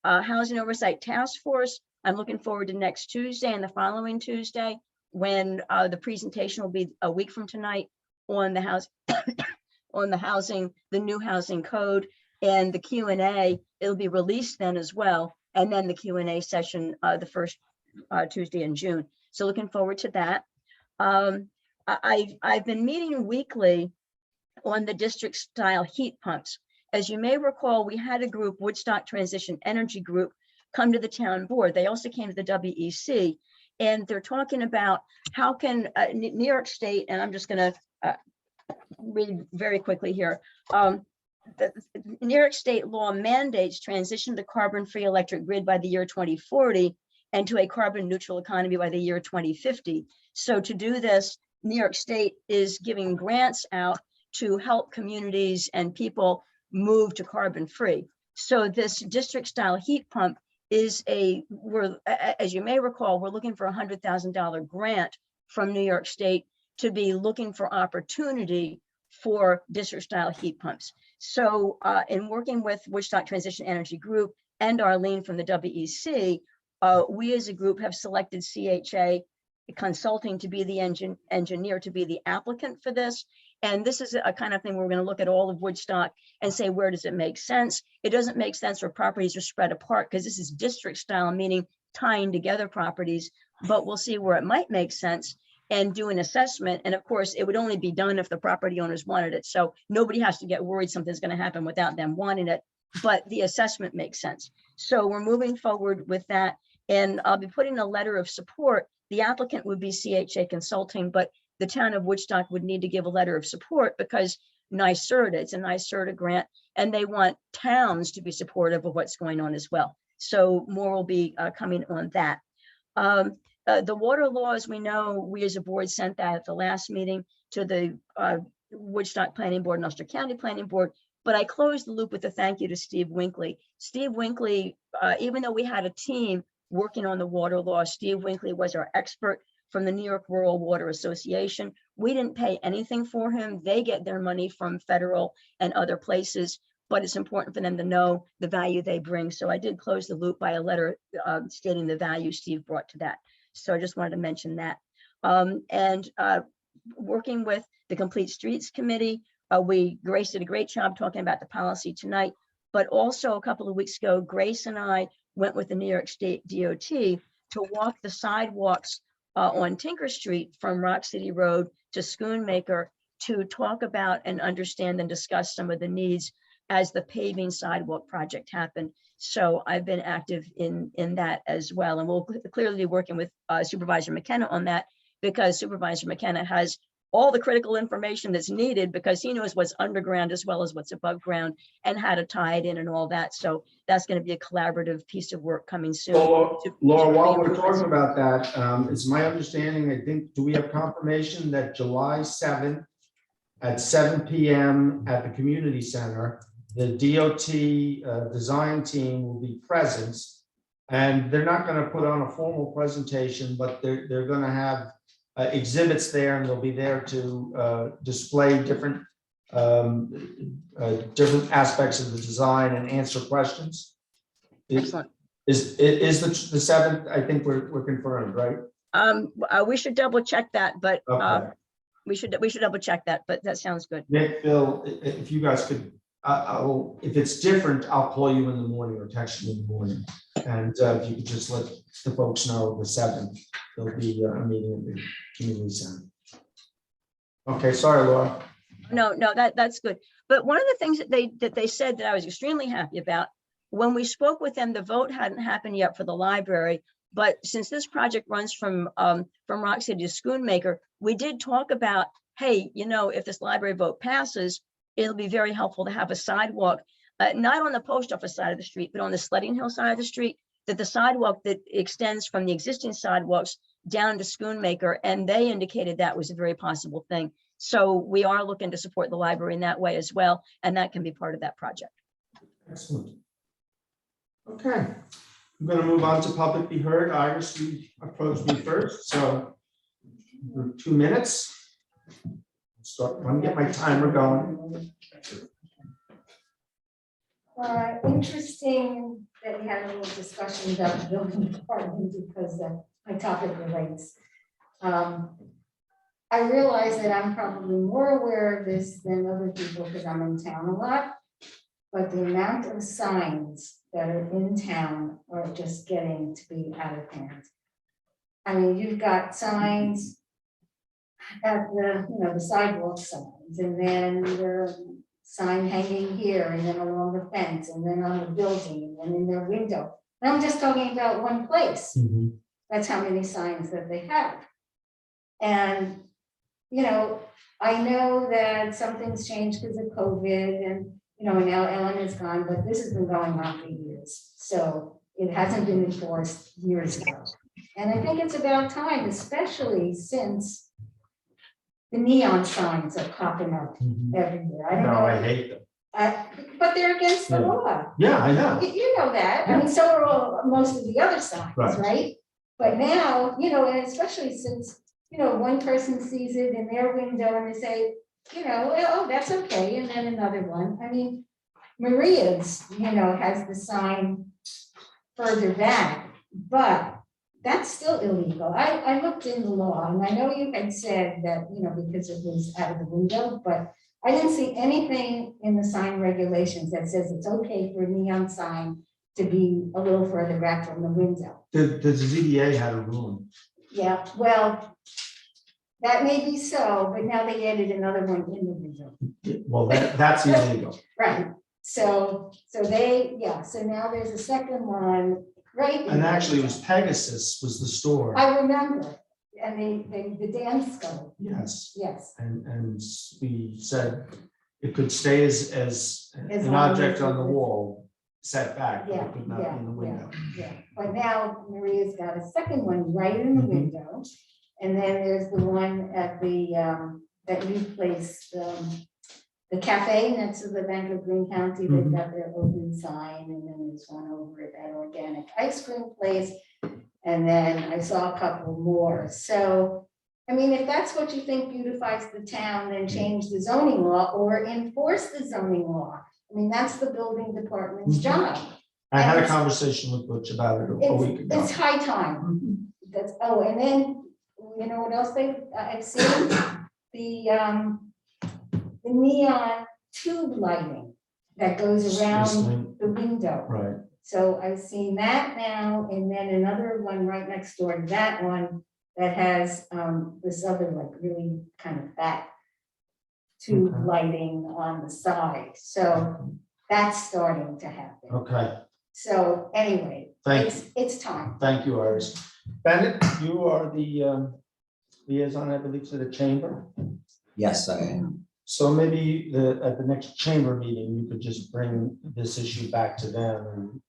Housing Oversight Task Force, I'm looking forward to next Tuesday and the following Tuesday when the presentation will be a week from tonight on the house, on the housing, the new housing code. And the Q&A, it'll be released then as well. And then the Q&A session, the first Tuesday in June. So looking forward to that. I've been meeting weekly on the district style heat pumps. As you may recall, we had a group, Woodstock Transition Energy Group, come to the town board. They also came to the WEC, and they're talking about how can New York State, and I'm just going to read very quickly here. The New York state law mandates transition to carbon-free electric grid by the year 2040 and to a carbon neutral economy by the year 2050. So to do this, New York State is giving grants out to help communities and people move to carbon-free. So this district style heat pump is as you may recall, we're looking for a $100,000 grant from New York State to be looking for opportunity for district style heat pumps. So in working with Woodstock Transition Energy Group and Arlene from the WEC, we as a group have selected CHA Consulting to be the engineer, to be the applicant for this. And this is a kind of thing we're going to look at all of Woodstock and say, where does it make sense? It doesn't make sense where properties are spread apart because this is district style, meaning tying together properties, but we'll see where it might make sense and do an assessment. And of course, it would only be done if the property owners wanted it. So nobody has to get worried something's going to happen without them wanting it, but the assessment makes sense. So we're moving forward with that. And I'll be putting a letter of support. The applicant would be CHA Consulting, but the town of Woodstock would need to give a letter of support because NYSERDA, it's a NYSERDA grant, and they want towns to be supportive of what's going on as well. So more will be coming on that. The water law, as we know, we as a board sent that at the last meeting to the Woodstock Planning Board and Ulster County Planning Board, but I closed the loop with a thank you to Steve Winkley. Steve Winkley, even though we had a team working on the water law, Steve Winkley was our expert from the New York Rural Water Association. We didn't pay anything for him. They get their money from federal and other places, but it's important for them to know the value they bring. So I did close the loop by a letter stating the value Steve brought to that. So I just wanted to mention that. Working with the Complete Streets Committee, Grace did a great job talking about the policy tonight, but also a couple of weeks ago, Grace and I went with the New York State DOT to walk the sidewalks on Tinker Street from Rock City Road to Schoonmaker to talk about and understand and discuss some of the needs as the paving sidewalk project happened. So I've been active in that as well. And we'll clearly be working with Supervisor McKenna on that because Supervisor McKenna has all the critical information that's needed because he knows what's underground as well as what's above ground and how to tie it in and all that. So that's going to be a collaborative piece of work coming soon. Laura, to while we're reinforce. talking about that, it's my understanding, I think, do we have confirmation that July 7th at 7 PM at the community center, the DOT design team will be present. And they're not going to put on a formal presentation, but they're going to have exhibits there, and they'll be there to display different different aspects of the design and answer questions. Excellent. Is the 7th? I think we're confirmed, right? We should double check that, but Okay. we should double check that, but that sounds good. Nick, Bill, if you guys could, if it's different, I'll call you in the morning or text you in the morning. And if you could just let the folks know the 7th, there'll be a meeting at the community center. Okay, sorry, Laura. No, that's good. But one of the things that they said that I was extremely happy about, when we spoke with them, the vote hadn't happened yet for the library. But since this project runs from Rock City to Schoonmaker, we did talk about, hey, if this library vote passes, it'll be very helpful to have a sidewalk, not on the post office side of the street, but on the Sledding Hill side of the street, that the sidewalk that extends from the existing sidewalks down to Schoonmaker, and they indicated that was a very possible thing. So we are looking to support the library in that way as well, and that can be part of that project. Excellent. Okay, I'm going to move on to public be heard. Iris, you approached me first, so 2 minutes. Let me get my timer going. Interesting that we had a little discussion about the building department because my topic relates. I realize that I'm probably more aware of this than other people because I'm in town a lot, but the amount of signs that are in town are just getting to be out of hand. I mean, you've got signs at the sidewalk signs, and then the sign hanging here, and then along the fence, and then on the building, and in their window. And I'm just talking about one place. That's how many signs that they have. And, I know that something's changed because of COVID and, and now Ellen is gone, but this has been going on for years. So it hasn't been enforced years ago. And I think it's about time, especially since the neon signs are popping up everywhere. I don't know. I hate them. But they're against the law. Yeah, I know. You know that. I mean, so are most of the other signs, right? But now, and especially since, one person sees it in their window and they say, oh, that's okay. And then another one. I mean, Maria's, has the sign further back, but that's still illegal. I looked in the law, and I know you had said that, because it was out of the window, but I didn't see anything in the sign regulations that says it's okay for a neon sign to be a little further back from the window. The ZBA had a ruling. Yeah, well, that may be so, but now they added another one in the window. Well, that's illegal. Right. So now there's a second one, right? And actually, it was Pegasus was the store. I remember, and the dance go. Yes. Yes. And we said it could stay as an long object as on the it- wall, set back, but Yeah, it could not be in the window. Yeah, but now Maria's got a second one right in the window. And then there's the one at that new place, the cafe next to the Bank of Green County, they've got their open sign, and then there's one over at that organic ice cream place. And then I saw a couple more. So, I mean, if that's what you think beautifies the town, then change the zoning law or enforce the zoning law. I mean, that's the building department's job. I had a conversation with Butch about it a week ago. It's high time. That's, and then, you know what else I've seen? The neon tube lighting that goes around the window. Right. So I've seen that now, and then another one right next door to that one that has this other like really kind of fat tube lighting on the side. So that's starting to happen. Okay. So anyway, it's time. Thank you, Iris. Bennett, you are the liaison, I believe, to the chamber. Yes, I am. So maybe at the next chamber meeting, you could just bring this issue back to them and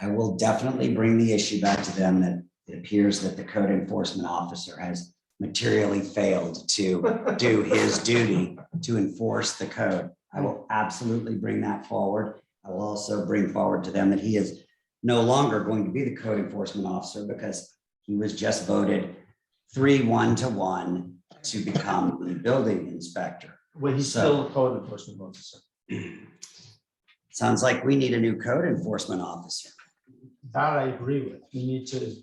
I will definitely bring the issue back to them that it appears that the code enforcement officer has materially failed to do his duty to enforce the code. I will absolutely bring that forward. I will also bring forward to them that he is no longer going to be the code enforcement officer because he was just voted 3-1 to become the building inspector. well, he's So- still a code enforcement officer. Sounds like we need a new code enforcement officer. That I agree with. We need to,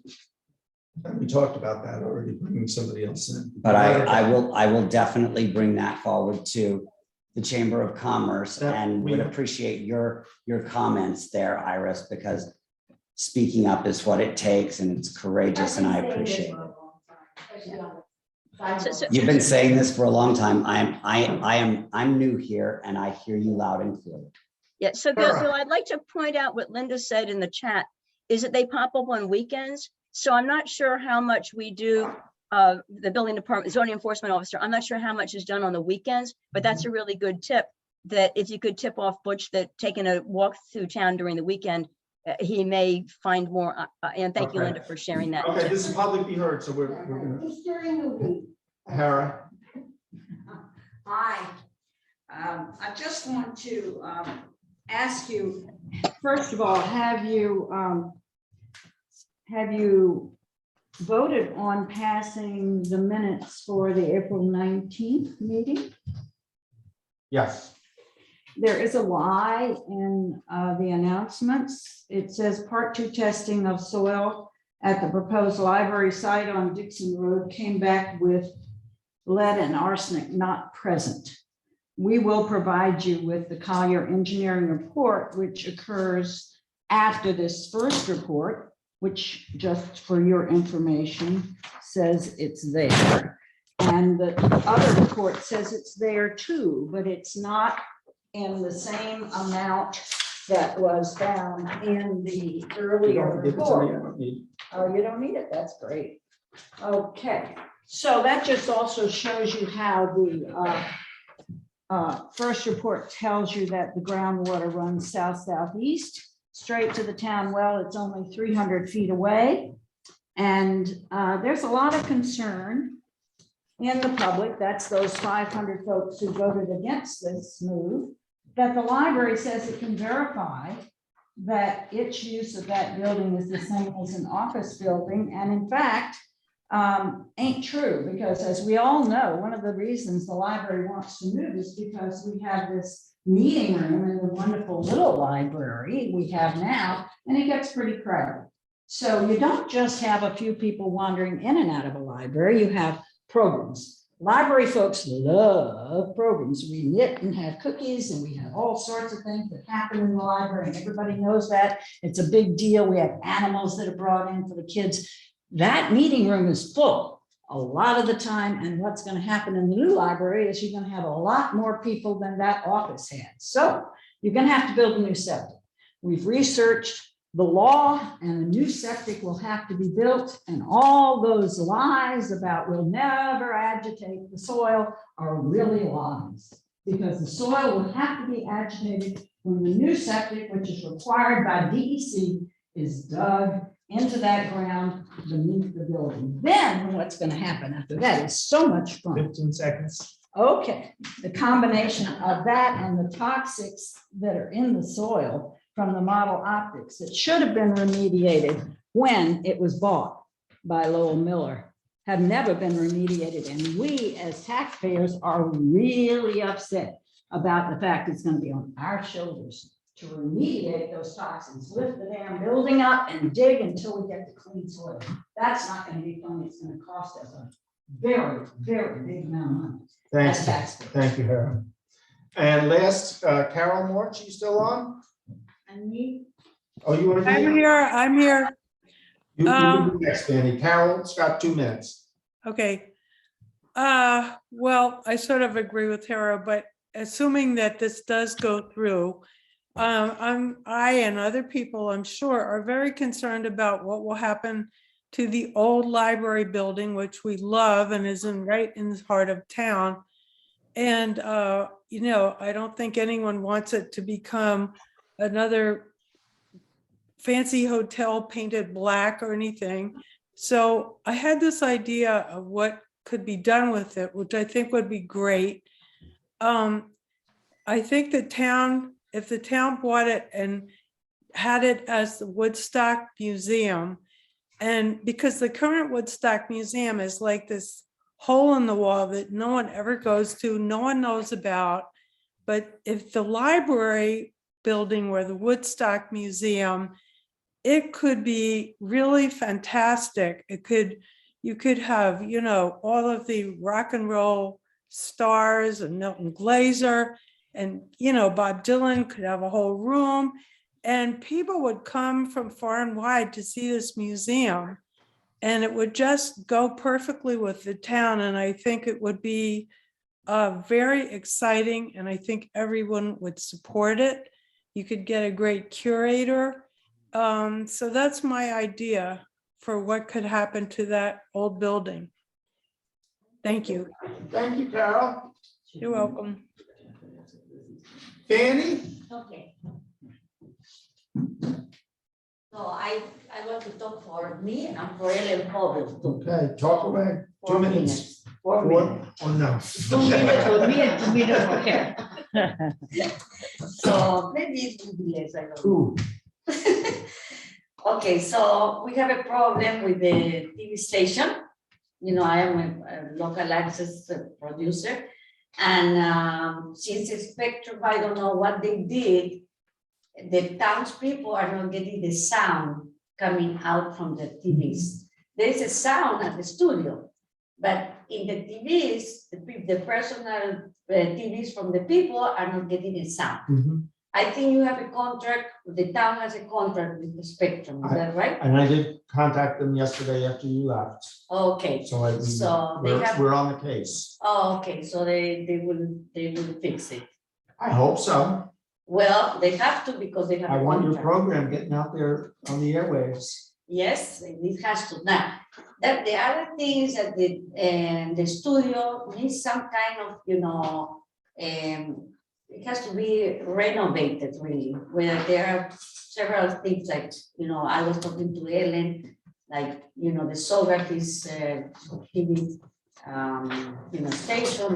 and we talked about that already, bringing somebody else in. But I will definitely bring that forward to the Chamber of Commerce Yeah, and would appreciate your comments there, Iris, because speaking up is what it takes and it's courageous and I appreciate it. You've been saying this for a long time. I'm new here and I hear you loud and clear. Yeah, so Bill, I'd like to point out what Linda said in the chat, is that they pop up on weekends. So I'm not sure how much we do, the building department, zoning enforcement officer, I'm not sure how much is done on the weekends, but that's a really good tip. That if you could tip off Butch that taking a walk through town during the weekend, he may find more, and thank you, Okay. Linda, for sharing that. Okay, tip. this is public be heard, so we're gonna, Just during the week. Hera, Hi, I just want to ask you, first of all, have you voted on passing the minutes for the April 19th meeting? yes. There is a lie in the announcements. It says part 2 testing of soil at the proposed library site on Dixon Road came back with lead and arsenic not present. We will provide you with the Collier engineering report, which occurs after this first report, which, just for your information, says it's there. And the other report says it's there too, but it's not in the same amount that was found in the You earlier don't give it to me, I report. don't need- Oh, you don't need it, that's great. Okay, so that just also shows you how the first report tells you that the groundwater runs south-southeast, straight to the town well. It's only 300 feet away. And there's a lot of concern in the public, that's those 500 folks who voted against this move, that the library says it can verify that its use of that building is the same as an office building. And in fact, ain't true, because as we all know, one of the reasons the library wants to move is because we have this meeting room in the wonderful little library we have now, and it gets pretty crowded. So you don't just have a few people wandering in and out of a library, you have programs. Library folks love programs. We knit and have cookies and we have all sorts of things that happen in the library and everybody knows that. It's a big deal. We have animals that are brought in for the kids. That meeting room is full a lot of the time. And what's going to happen in the new library is you're going to have a lot more people than that office had. So you're going to have to build a new septic. We've researched the law and a new septic will have to be built, and all those lies about we'll never agitate the soil are really lies, because the soil will have to be agitated when the new septic, which is required by DEC, is dug into that ground beneath the building. Then what's going to happen after that is so much fun. 15 seconds. Okay, the combination of that and the toxics that are in the soil from the model optics that should have been remediated when it was bought by Lowell Miller have never been remediated. And we as taxpayers are really upset about the fact it's going to be on our shoulders to remediate those toxins, lift the damn building up and dig until we get the clean soil. That's not going to be fun. It's going to cost us a very, very big amount of money. Thanks. as taxpayers. Thank you, Hera. And last, Carol March, you still on? And me, Oh, you want to? I'm here. You can do next, Danny. Carol's got 2 minutes. Okay. Well, I sort of agree with Tara, but assuming that this does go through, I and other people, I'm sure, are very concerned about what will happen to the old library building, which we love and is right in the heart of town. And, you know, I don't think anyone wants it to become another fancy hotel painted black or anything. So I had this idea of what could be done with it, which I think would be great. I think the town, if the town bought it and had it as the Woodstock Museum, and because the current Woodstock Museum is like this hole in the wall that no one ever goes to, no one knows about. But if the library building were the Woodstock Museum, it could be really fantastic. It could, you could have, you know, all of the rock and roll stars and Milton Glaser, and, you know, Bob Dylan could have a whole room, and people would come from far and wide to see this museum. And it would just go perfectly with the town. And I think it would be very exciting, and I think everyone would support it. You could get a great curator. So that's my idea for what could happen to that old building. Thank you. Thank you, Carol. You're welcome. Fanny? Okay. So I want to talk for me and for Ellen Powell too. Okay, talk away. 4 minutes. 4 Four? minutes. Oh, no. 2 minutes for me and 2 minutes for her. So maybe it will be less, I don't know. Ooh. Okay, so we have a problem with the TV station. You know, I am a local access producer. And since the spectrum, I don't know what they did, the townspeople are not getting the sound coming out from the TVs. There's a sound at the studio, but in the TVs, the personal TVs from the people are not getting the sound. Mhm. I think you have a contract, the town has a contract with the spectrum, is that right? And I did contact them yesterday after you left. Okay, So we're on the case. Oh, okay, so they will fix it. I hope so. Well, they have to because they have I a want your contract. program getting out there on the airwaves. Yes, it has to. Now, that the other thing is that the studio needs some kind of, you know, it has to be renovated really, where there are several things like, you know, I was talking to Ellen, like, you know, the Socrates TV, you know, station,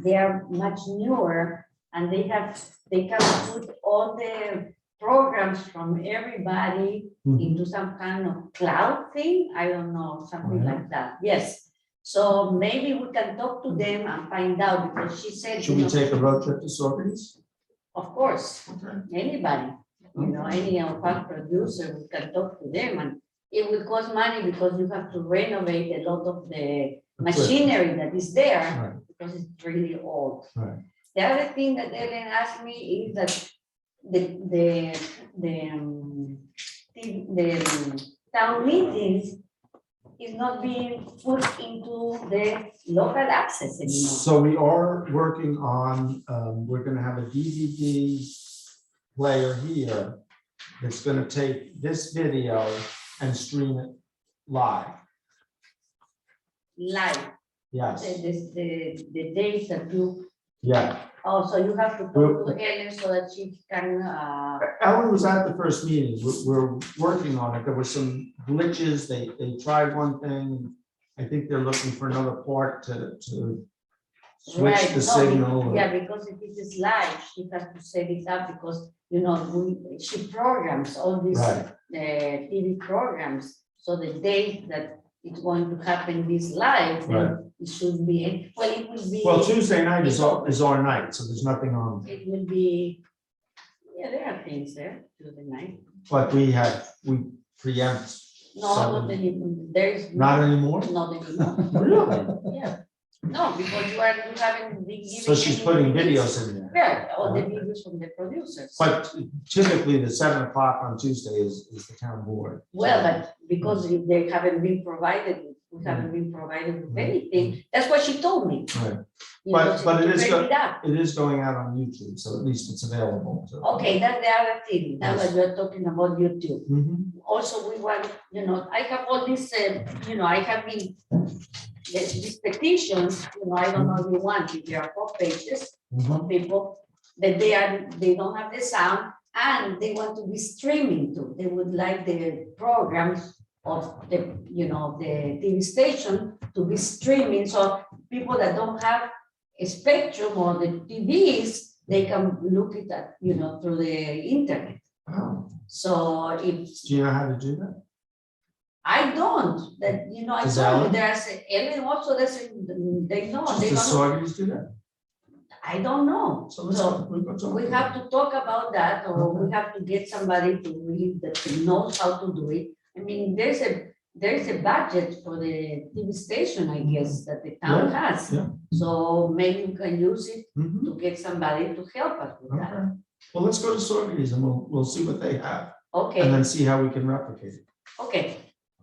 they are much newer, and they can put all the programs from everybody into some kind of cloud thing. I don't know, something like that. Yes. So maybe we can talk to them and find out, because she said. Should we take a road trip to Socrates? Of course, Okay. anybody, you know, any of our producer, we can talk to them, and it will cost money because you have to renovate a lot of the machinery that is there, Right. because it's really old. Right. The other thing that Ellen asked me is that the town meetings is not being put into the local access anymore. So we are working on, we're gonna have a DVD player here that's gonna take this video and stream it live. Live, Yes, the days that you, yeah. so you have to talk to Ellen so that she can, Ellen was at the first meeting. We're working on it. There were some glitches. They tried one thing. I think they're looking for another part to switch right, the no, signal. yeah, because if it is live, she has to set it up, because, you know, she programs all these Right. TV programs, so the day that it's going to happen this live, then Right. it should be, well, it will be. Well, Tuesday night is our night, so there's nothing on. It will be, yeah, there are things there Tuesday night. But we preempt. No, not anymore. There is. Not anymore? Not anymore. Really? Yeah. No, because you haven't been given. So she's any putting release. videos in there. Yeah, all the videos from the producers. But typically the 7 o'clock on Tuesday is the town board. Well, but because they haven't been provided, we haven't been provided with anything, that's what she told me. Right. You know, But to it is, break it up. it is going out on YouTube, so at least it's available. Okay, that's the other thing, now that you're talking about YouTube. Mhm. Also, we want, you know, I have all this, you know, I have been these petitions, I don't know if you want, if there are 4 pages of people that they don't have the sound and they want to be streaming too. They would like the programs of the, the TV station to be streaming. So people that don't have a spectrum or the TVs, they can look at that, through the internet. Oh, So if do you know how to do that? I don't, that, I Does told you, Ellen? there's, Ellen also doesn't, they know, they Does the don't know. Saugers do that? I don't know. So let's go. We'll go talk We about have to talk about that, or we have to get somebody to read that knows how to do it. I mean, there's a budget for the TV station, I guess, that the town has. yeah. So maybe we can use it Mhm. to get somebody to help us with that. Okay. Well, let's go to Saugers and we'll see what they have and Okay, then see how we can replicate it. okay.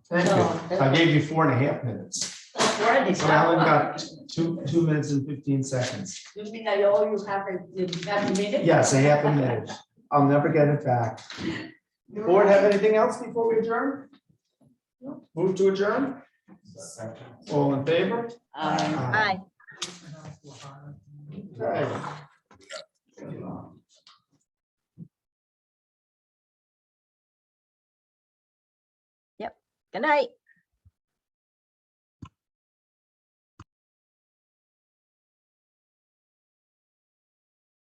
Thank So, you. I gave you 4.5 minutes. That's right. So Alan got 2 minutes and 15 seconds. You mean I owe you half a minute? Yes, a half a minute. I'll never get it back. Board have anything else before we adjourn? No? Move to adjourn? All in favor? Aye. Okay. Good night.